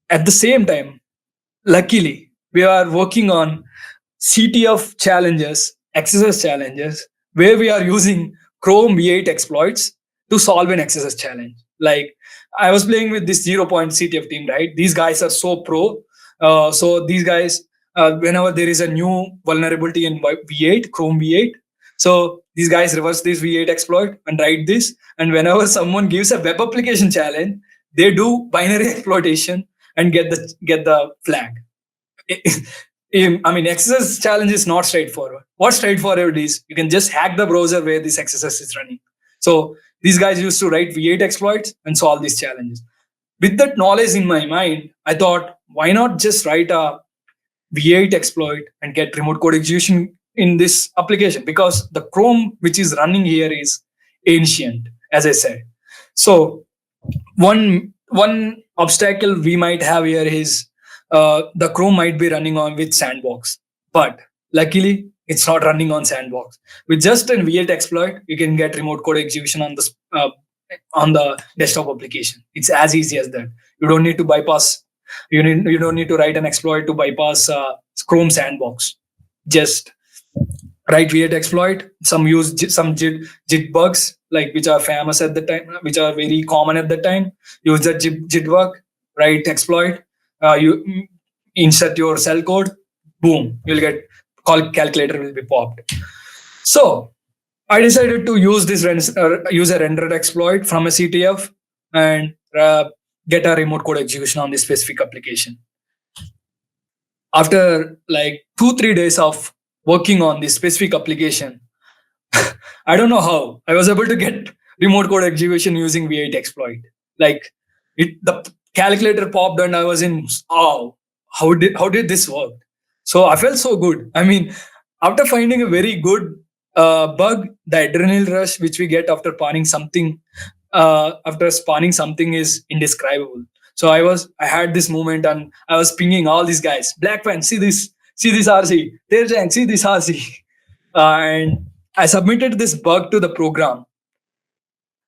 at the same time, luckily, we are working on CTF challenges, XSS challenges, where we are using Chrome V8 exploits to solve an XSS challenge. Like I was playing with this 0-point CTF team, right? These guys are so pro. So these guys, whenever there is a new vulnerability in V8, Chrome V8, so these guys reverse this V8 exploit and write this. And whenever someone gives a web application challenge, they do binary exploitation and get the flag. I mean, XSS challenge is not straightforward. What's straightforward is you can just hack the browser where this XSS is running. So these guys used to write V8 exploits and solve these challenges. With that knowledge in my mind, I thought, why not just write a V8 exploit and get remote code execution in this application? Because the Chrome which is running here is ancient, as I said. So one obstacle we might have here is the Chrome might be running on with Sandbox, but luckily it's not running on Sandbox. With just an V8 exploit, you can get remote code execution on the desktop application. It's as easy as that. You don't need to bypass. You don't need to write an exploit to bypass Chrome Sandbox. Just write V8 exploit. Some use some JIT bugs, like which are famous at the time, which are very common at the time. Use the JIT bug, write exploit. You insert your cell code. Boom, you'll get calculator will be popped. So I decided to use this use a rendered exploit from a CTF and get a remote code execution on this specific application. After like 2-3 days of working on this specific application, I don't know how I was able to get remote code execution using V8 exploit. Like the calculator popped and I was in, oh, how did this work? So I felt so good. I mean, after finding a very good bug, the adrenaline rush which we get after spawning something is indescribable. So I had this moment and I was pinging all these guys. Black Pen, see this RC. Terjang, see this RC. And I submitted this bug to the program.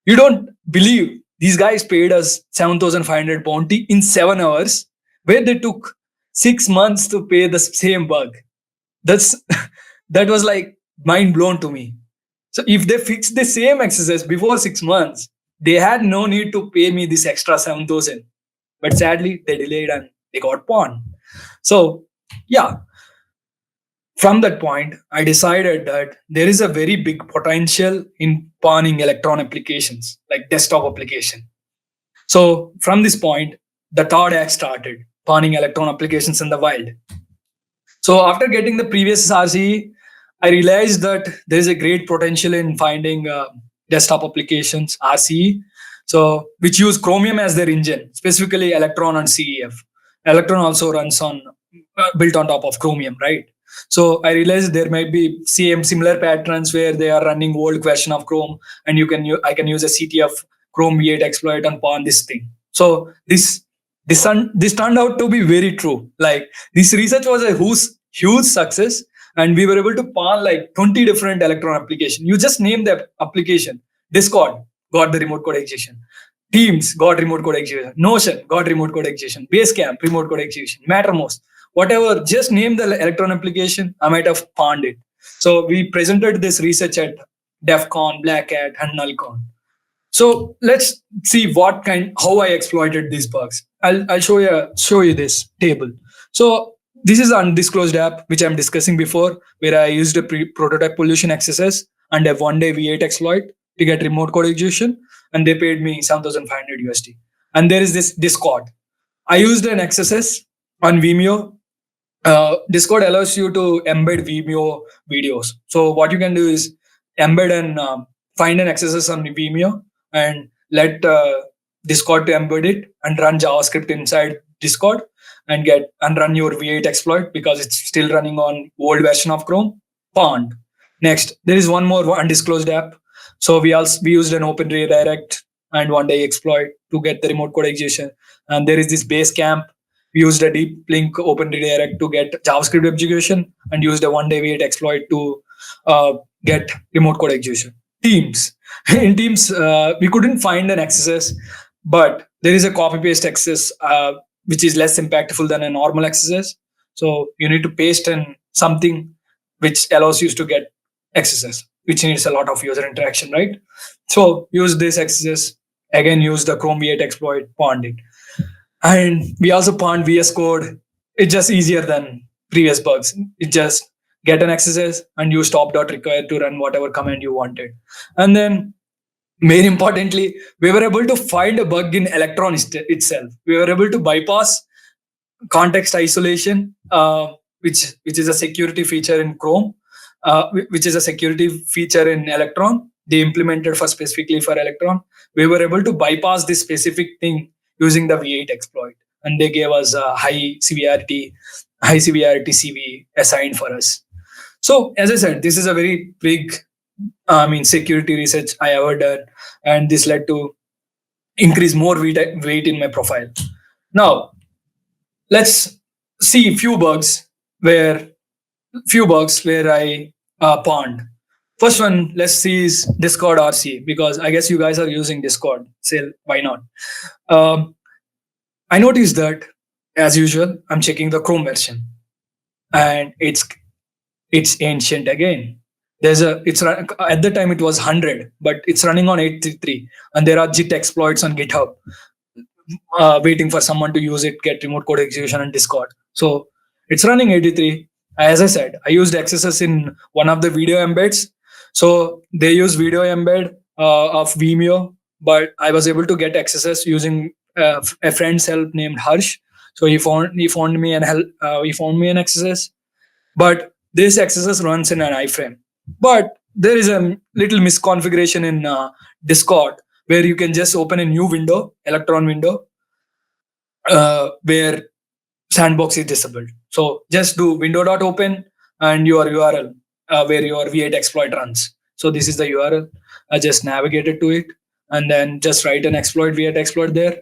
You don't believe these guys paid us 7,500 bounty in 7 hours, where they took 6 months to pay the same bug. That was like mind blown to me. So if they fixed the same XSS before 6 months, they had no need to pay me this extra 7,000. But sadly, they delayed and they got pawned. So yeah, from that point, I decided that there is a very big potential in pawning Electron applications, like desktop application. So from this point, the Todd Act started pawning Electron applications in the wild. So after getting the previous RCE, I realized that there is a great potential in finding desktop applications, RCE, so which use Chromium as their engine, specifically Electron and CEF. Electron also runs on built on top of Chromium, right? So I realized there might be similar patterns where they are running old version of Chrome, and I can use a CTF Chrome V8 exploit and pawn this thing. So this turned out to be very true. Like this research was a huge success, and we were able to pawn like 20 different Electron applications. You just name the application. Discord got the remote code execution. Teams got remote code execution. Notion got remote code execution. Basecamp remote code execution. Mattermost, whatever, just name the Electron application, I might have pawned it. So we presented this research at DEF CON, Black Hat, and NullCon. So let's see how I exploited these bugs. I'll show you this table. So this is an undisclosed app which I'm discussing before, where I used a prototype pollution XSS and a 1-day V8 exploit to get remote code execution, and they paid me 7,500 USD. And there is this Discord. I used an XSS on Vimeo. Discord allows you to embed Vimeo videos. So what you can do is embed and find an XSS on Vimeo and let Discord to embed it and run JavaScript inside Discord and run your V8 exploit because it's still running on old version of Chrome. Pawned. Next, there is one more undisclosed app. So we used an open redirect and 1-day exploit to get the remote code execution. And there is this Basecamp. We used a deep link open redirect to get JavaScript execution and used a 1-day V8 exploit to get remote code execution. Teams. In Teams, we couldn't find an XSS, but there is a copy-paste XSS which is less impactful than a normal XSS. So you need to paste in something which allows you to get XSS, which needs a lot of user interaction, right? So use this XSS, again use the Chrome V8 exploit, pawned it. And we also pawned VS Code. It's just easier than previous bugs. It just get an XSS and use stop.require to run whatever command you wanted. And then, very importantly, we were able to find a bug in Electron itself. We were able to bypass context isolation, which is a security feature in Chrome, which is a security feature in Electron. They implemented specifically for Electron. We were able to bypass this specific thing using the V8 exploit, and they gave us a high severity CV assigned for us. So as I said, this is a very big security research I ever done, and this led to increase more weight in my profile. Now let's see few bugs where I pawned. First one, let's see, is Discord RC, because I guess you guys are using Discord. So why not? Um, I noticed that, as usual, I'm checking the Chrome version, and it's ancient again. At the time it was 100, but it's running on 833, and there are JIT exploits on GitHub waiting for someone to use it, get remote code execution and Discord. So it's running 83. As I said, I used XSS in one of the video embeds. So they use video embed of Vimeo, but I was able to get XSS using a friend's help named Harsh. So he found me an XSS, but this XSS runs in an iframe. But there is a little misconfiguration in Discord where you can just open a new window, Electron window, where sandbox is disabled. So just do window.open and your URL where your V8 exploit runs. So this is the URL. I just navigated to it and then just write an exploit, V8 exploit there,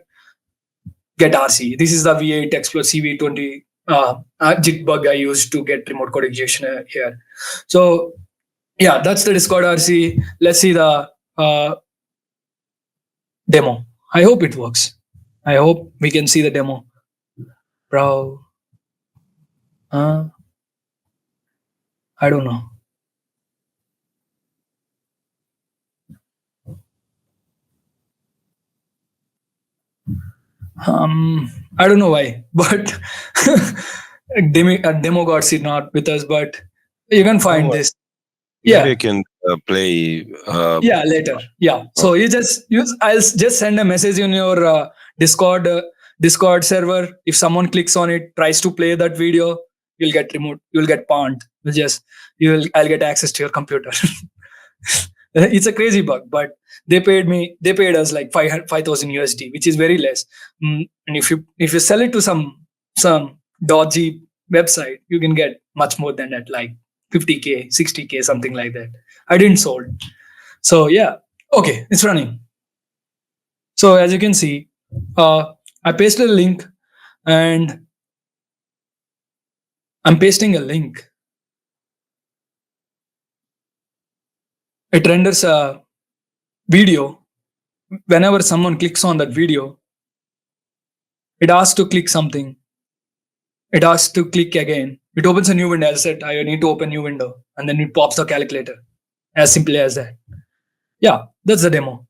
get RC. This is the V8 exploit CV20 JIT bug I used to get remote code execution here. So yeah, that's the Discord RC. Let's see the demo. I hope it works. I hope we can see the demo. Bro. I don't know. I don't know why, but demo gods is not with us, but you can find this. Maybe I can play. Yeah, later. Yeah. So I'll just send a message in your Discord server. If someone clicks on it, tries to play that video, you'll get removed. You'll get pawned. I'll get access to your computer. It's a crazy bug, but they paid us like 5,000 USD, which is very less. And if you sell it to some dodgy website, you can get much more than that, like 50K, 60K, something like that. I didn't sold. So yeah, okay, it's running. So as you can see, I pasted a link and I'm pasting a link. It renders a video. Whenever someone clicks on that video, it asks to click something. It asks to click again. It opens a new window. As I said, I need to open new window, and then it pops the calculator. As simply as that. Yeah, that's the demo.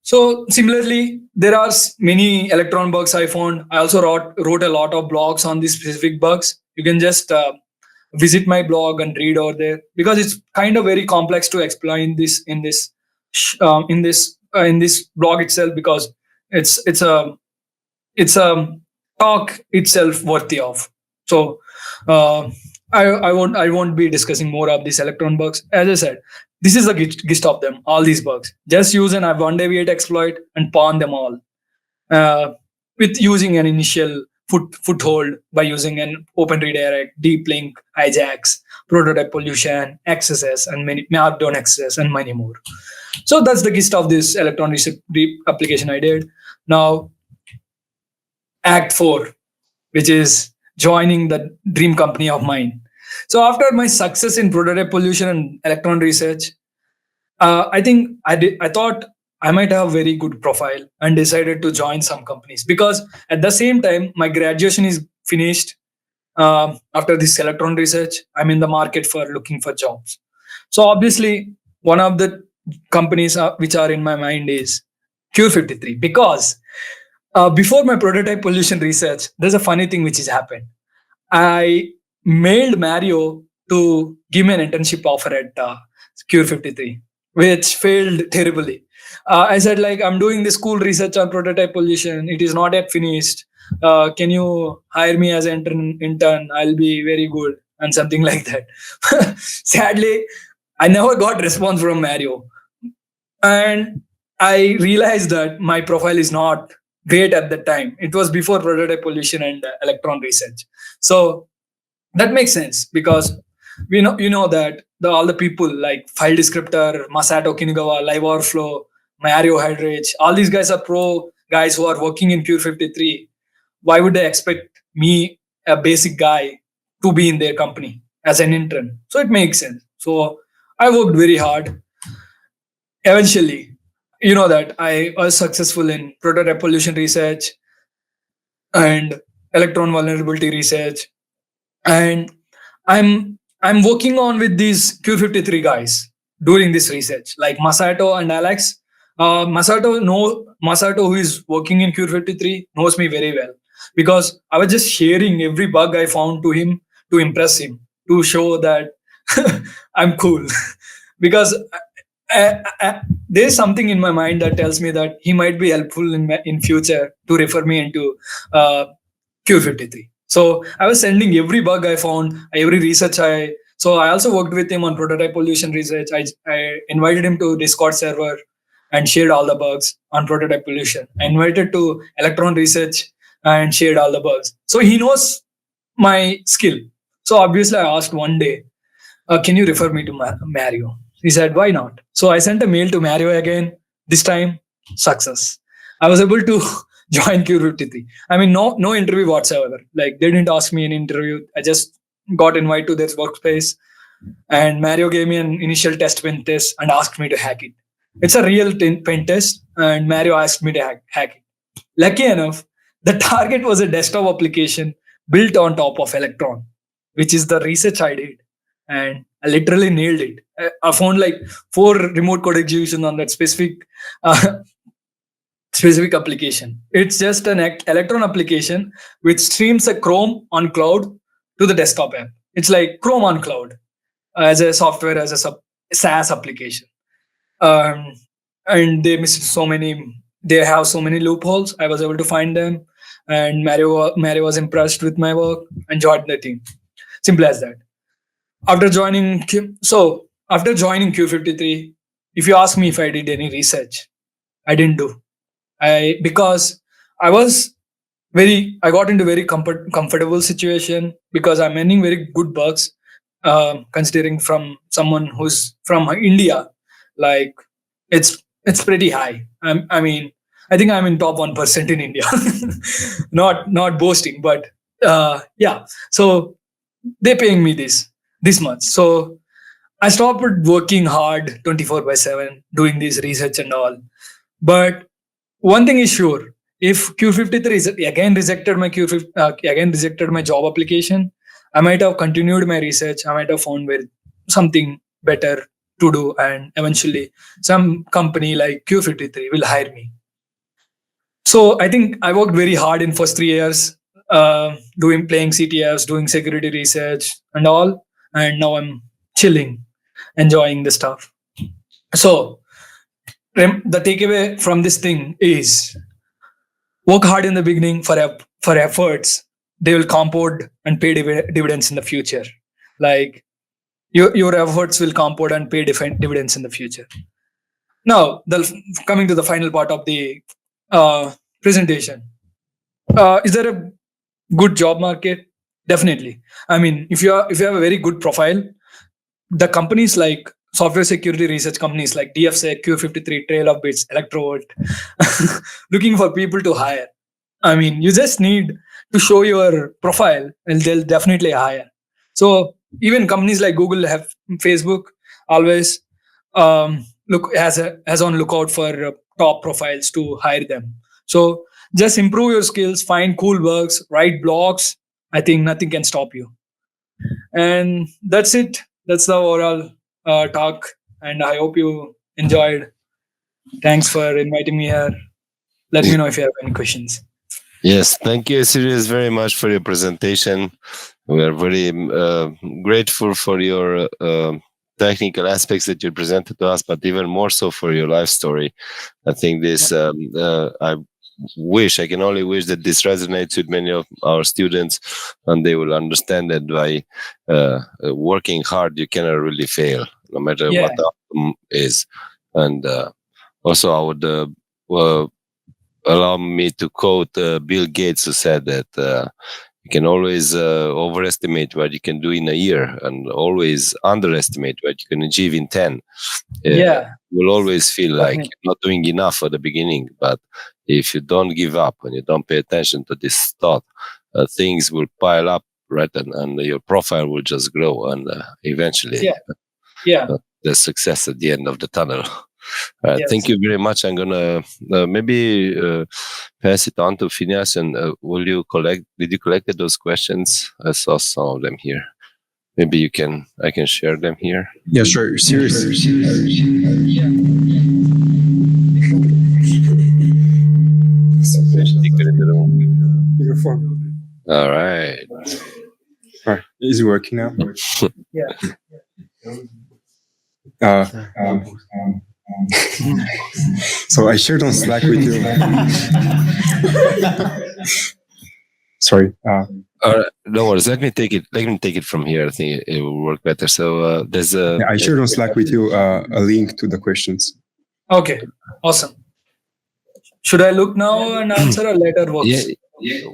So similarly, there are many Electron bugs I found. I also wrote a lot of blogs on these specific bugs. You can just visit my blog and read over there, because it's kind of very complex to explain this in this blog itself, because it's a talk itself worthy of. So I won't be discussing more of these Electron bugs. As I said, this is the gist of them. All these bugs, just use an one-day V8 exploit and pawn them all with using an initial foothold by using an open redirect, deep link, hijacks, prototype pollution, XSS, and many Markdown XSS, and many more. So that's the gist of this Electron research application I did. Now, Act 4, which is joining the dream company of mine. So after my success in prototype pollution and Electron research, I think I thought I might have a very good profile and decided to join some companies, because at the same time my graduation is finished. After this Electron research, I'm in the market for looking for jobs. So obviously one of the companies which are in my mind is Cure53, because before my prototype pollution research, there's a funny thing which has happened. I mailed Mario to give me an internship offer at Cure53, which failed terribly. I said, like, I'm doing this cool research on prototype pollution. It is not yet finished. Can you hire me as an intern? I'll be very good, and something like that. Sadly, I never got response from Mario. And I realized that my profile is not great at that time. It was before prototype pollution and Electron research. So that makes sense, because you know that all the people like File Descriptor, Masato Kinigawa, Live Overflow, Mario Hydrich, all these guys are pro guys who are working in Cure 53. Why would they expect me, a basic guy, to be in their company as an intern? So it makes sense. So I worked very hard. Eventually, that I was successful in prototype pollution research and electron vulnerability research, and I'm working on with these Q53 guys during this research, like Masato and Alex. Masato, who is working in Q53, knows me very well because I was just sharing every bug I found to him to impress him, to show that I'm cool. Because there's something in my mind that tells me that he might be helpful in future to refer me into uh, Q53. So I was sending every bug I found, every research So I also worked with him on prototype pollution research. I invited him to Discord server and shared all the bugs on prototype pollution. I invited to Electron research and shared all the bugs. So he knows my skill. So obviously I asked one day, can you refer me to Mario? He said, why not? So I sent a mail to Mario again. This time, success. I was able to join Q53. I mean, no interview whatsoever. Like they didn't ask me an interview. I just got invited to their workspace, and Mario gave me an initial pen test and asked me to hack it. It's a real pen test, and Mario asked me to hack it. Lucky enough, the target was a desktop application built on top of Electron, which is the research I did, and I literally nailed it. I found like 4 remote code execution on that uh, specific application. It's just an Electron application which streams a Chrome on cloud to the desktop app. It's like Chrome on cloud as a software, as a SaaS application. Um, and they missed so many. They have so many loopholes. I was able to find them, and Mario was impressed with my work and joined the team. Simple as that. After joining Q53, if you ask me if I did any research, I didn't do. Because I was I got into very comfortable situation because I'm earning very good bucks, considering from someone who's from India. Like it's pretty high. I mean, I think I'm in top 1% in India. Not boasting, but yeah. So they paying me this much. So I stopped working hard 24/7 doing this research and all. But one thing is sure: if Q53 is again rejected my job application, I might have continued my research. I might have found something better to do, and eventually some company like Q53 will hire me. So I think I worked very hard in first 3 years, playing CTFs, doing security research and all, and now I'm chilling, enjoying the stuff. So the takeaway from this thing is work hard in the beginning for efforts. They will compound and pay dividends in the future. Like your efforts will compound and pay dividends in the future. Now, coming to the final part of the presentation. Is there a good job market? Definitely. I mean, if you have a very good profile, the companies like software security research companies like DFSec, Q53, Trail of Bits, Electrovolt, looking for people to hire. I mean, you just need to show your profile and they'll definitely hire. So even companies like Google have Facebook always look as on lookout for top profiles to hire them. So just improve your skills, find cool works, write blogs. I think nothing can stop you. And that's it. That's the overall talk. And I hope you enjoyed. Thanks for inviting me here. Let me know if you have any questions. Yes, thank you, Sirius, very much for your presentation. We are very grateful for your technical aspects that you presented to us, but even more so for your life story. I think this, I can only wish that this resonates with many of our students, and they will understand that by working hard, you cannot really fail, no matter what the outcome is. And also, I would allow me to quote Bill Gates, who said that You can always overestimate what you can do in a year, and always underestimate what you can achieve in 10. Yeah, You'll always feel like definitely. you're not doing enough at the beginning. But if you don't give up and you don't pay attention to this thought, things will pile up, right? And your profile will just grow, and eventually Yeah, yeah, there's success at the end of the tunnel. Thank yes. you very much. I'm gonna maybe pass it on to Phineas, and will you collect? Did you collect those questions? I saw some of them here. Maybe you can. I can share them here. Yeah, sure. Serious. All right. Is it working now? Yeah. Uh, so I shared on Slack with you. Sorry. All right. No worries. Let me take it. Let me take it from here. I think it will work better. So there's a. I shared on Slack with you a link to the questions. Okay, awesome. Should I look now and answer or later works? Yeah.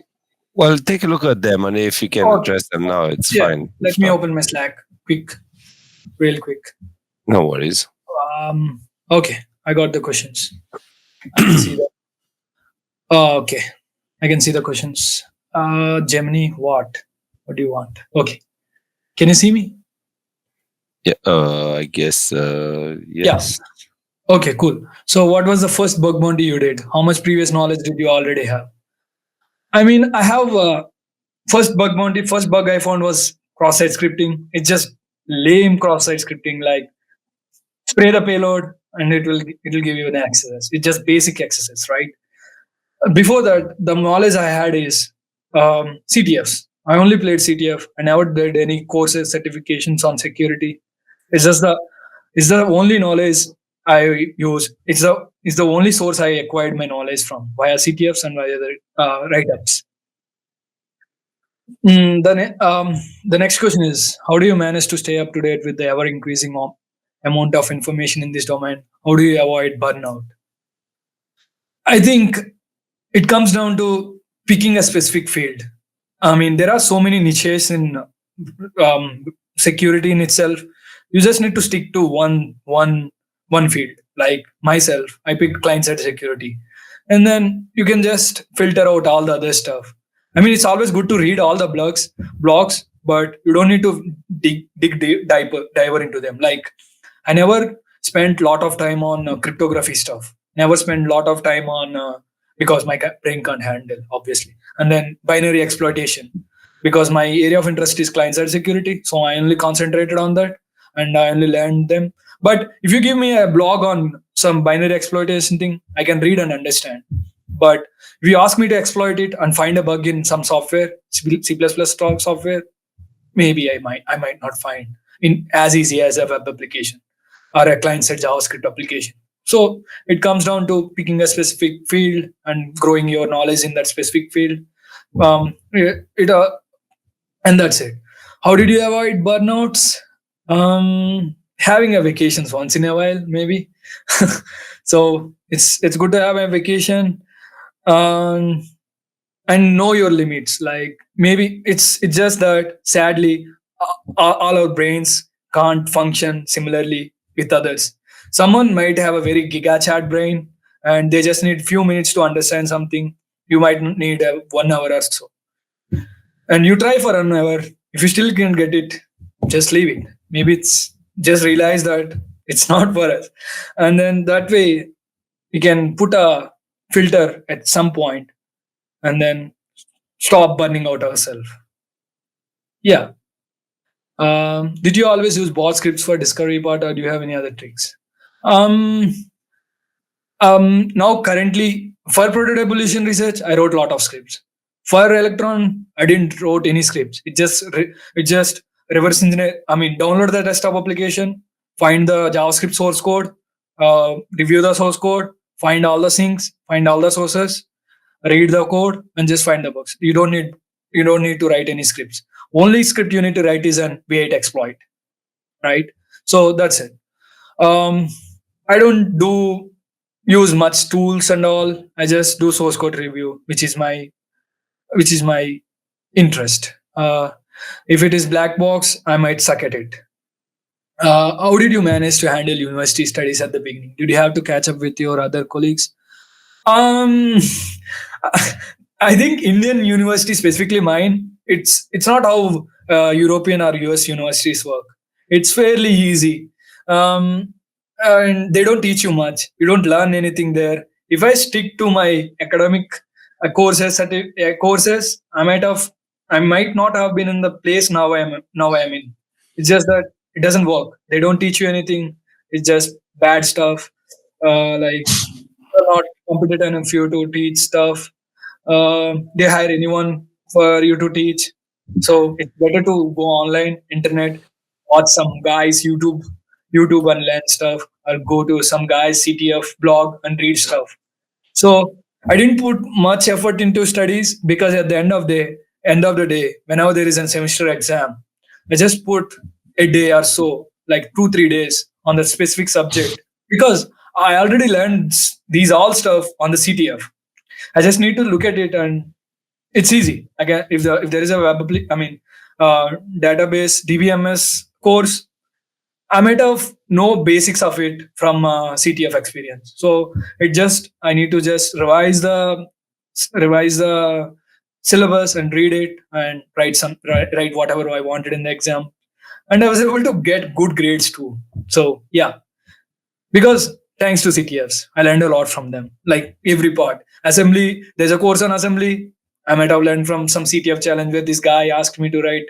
Well, take a look at them, and if you can address them now, it's Yeah, fine. let me open my Slack real quick. No worries. Okay, I got the questions. I can see that. Okay, I can see the questions. Gemini, what? What do you want? Okay, can you see me? Yeah. I guess. Yes. Okay, cool. So, what was the first bug bounty you did? How much previous knowledge did you already have? I mean, I have first bug bounty. First bug I found was cross-site scripting. It's just lame cross-site scripting. Like spray the payload and it will give you an access. It's just basic accesses, right? Before that, the knowledge I had is CTFs. I only played CTF. I never did any courses, certifications on security. It's just the only knowledge I use. It's the only source I acquired my knowledge from via CTFs and via the write-ups. The next question is: how do you manage to stay up to date with the ever increasing amount of information in this domain? How do you avoid burnout? I think it comes down to picking a specific field. I mean, there are so many niches in security in itself. You just need to stick to one field. Like myself, I picked client side security, and then you can just filter out all the other stuff. I mean, it's always good to read all the blogs, but you don't need to dive into them. Like I never spent a lot of time on cryptography stuff. Never spent a lot of time on because my brain can't handle, obviously. And then binary exploitation, because my area of interest is client side security. So I only concentrated on that and I only learned them. But if you give me a blog on some binary exploitation thing, I can read and understand. But if you ask me to exploit it and find a bug in some software, C++ software, maybe I might not find in as easy as a web application or a client-side JavaScript application. So it comes down to picking a specific field and growing your knowledge in that specific field. It and that's it. How did you avoid burnouts? Having a vacations once in a while, maybe. So it's good to have a vacation, um, and know your limits. Like maybe it's just that sadly, all our brains can't function similarly with others. Someone might have a very gigachat brain, and they just need few minutes to understand something. You might need 1 hour or so, and you try for an hour. If you still can't get it, just leave it. Maybe it's just realize that it's not for us, and then that way we can put a filter at some point and then stop burning out ourselves. Yeah. Did you always use bot scripts for discovery part, or do you have any other tricks? Um, Now currently for prototypation research, I wrote a lot of scripts. For Electron, I didn't wrote any scripts. It just reverse engineer. I mean, download the desktop application, find the JavaScript source code, review the source code, find all the things, find all the sources, read the code, and just find the bugs. You don't need to write any scripts. Only script you need to write is an V8 exploit, right? So that's it. Um, I don't do use much tools and all. I just do source code review, which is my interest. If it is black box, I might suck at it. How did you manage to handle university studies at the beginning? Did you have to catch up with your other colleagues? Um, I think Indian university, specifically mine, it's not how European or US universities work. It's fairly easy, and they don't teach you much. You don't learn anything there. If I stick to my academic courses, I might not have been in the place now I am in. It's just that it doesn't work. They don't teach you anything. It's just bad stuff. Like are not competent enough for you to teach stuff. They hire anyone for you to teach. So it's better to go online, internet, watch some guys YouTube and learn stuff, or go to some guy's CTF blog and read stuff. So I didn't put much effort into studies because at the end of the day, whenever there is a semester exam, I just put a day or so, like 2-3 days on the specific subject because I already learned these all stuff on the CTF. I just need to look at it and it's easy. Again, if there is a database DBMS course, I might have no basics of it from CTF experience. So I need to just revise the syllabus and read it and write whatever I wanted in the exam. And I was able to get good grades too. So yeah, because thanks to CTFs, I learned a lot from them. Like every part, assembly. There's a course on assembly. I might have learned from some CTF challenge where this guy asked me to write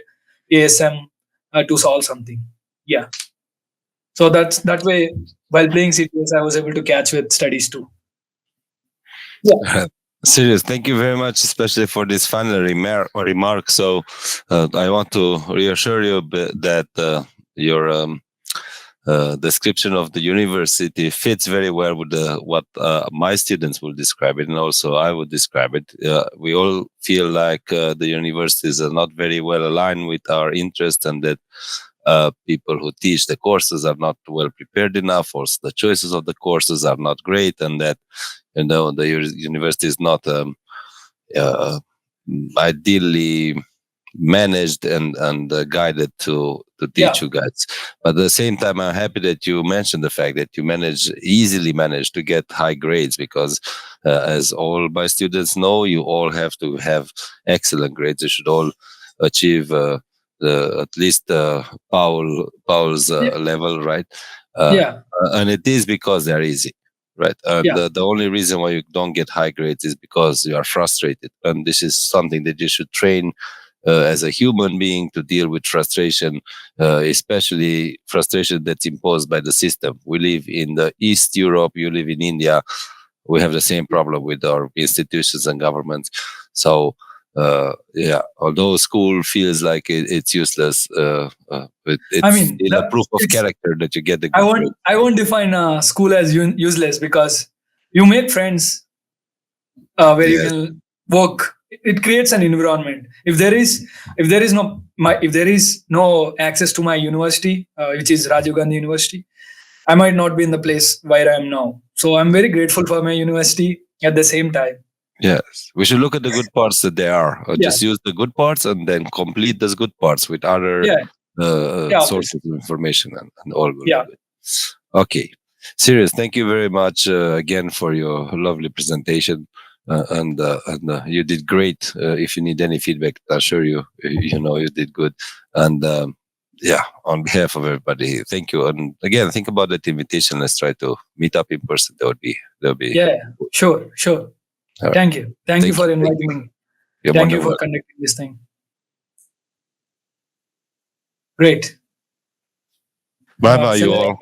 ASM to solve something. Yeah. So that way, while playing CTS, I was able to catch with studies too. Yeah. Serious, thank you very much, especially for this final remark. So I want to reassure you that your description of the university fits very well with what my students will describe it, and also I would describe it. We all feel like the universities are not very well aligned with our interests, and that people who teach the courses are not well prepared enough, or the choices of the courses are not great, and that the university is not ideally managed and guided to teach you guys. But at the same time, I'm happy that you mentioned the fact that you easily manage to get high grades, because as all my students know, you all have to have excellent grades. You should all achieve at least Paul's level, right? And it is because they're easy. Right. The only reason why you don't get high grades is because you are frustrated. And this is something that you should train as a human being to deal with frustration, especially frustration that's imposed by the system. We live in the East Europe, you live in India. We have the same problem with our institutions and governments. So, although school feels like it's useless, it's still a proof of character that you get the good grades. I won't define school as useless, because you make friends where you can work. It creates an environment. If there is no access to my university, which is Rajiv Gandhi University, I might not be in the place where I am now. So I'm very grateful for my university at the same time. Yes, we should look at the good parts that there are. Just use the good parts and then complete those good parts with other sources of information, and all will be good. Okay, Sirius, thank you very much again for your lovely presentation, and you did great. If you need any feedback, I'll show you. You did good, and on behalf of everybody, thank you. And again, think about that invitation. Let's try to meet up in person. That would be sure. Right. Thank you for inviting me. Thank you for conducting this thing. Great. Bye you all.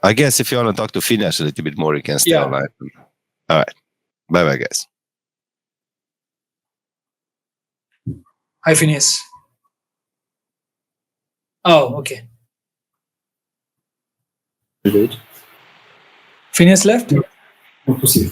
I guess if you want to talk to Phineas a little bit more, you can stay online. All right. Bye guys. Hi Phineas. Oh, okay. Phineas left? No, proceed.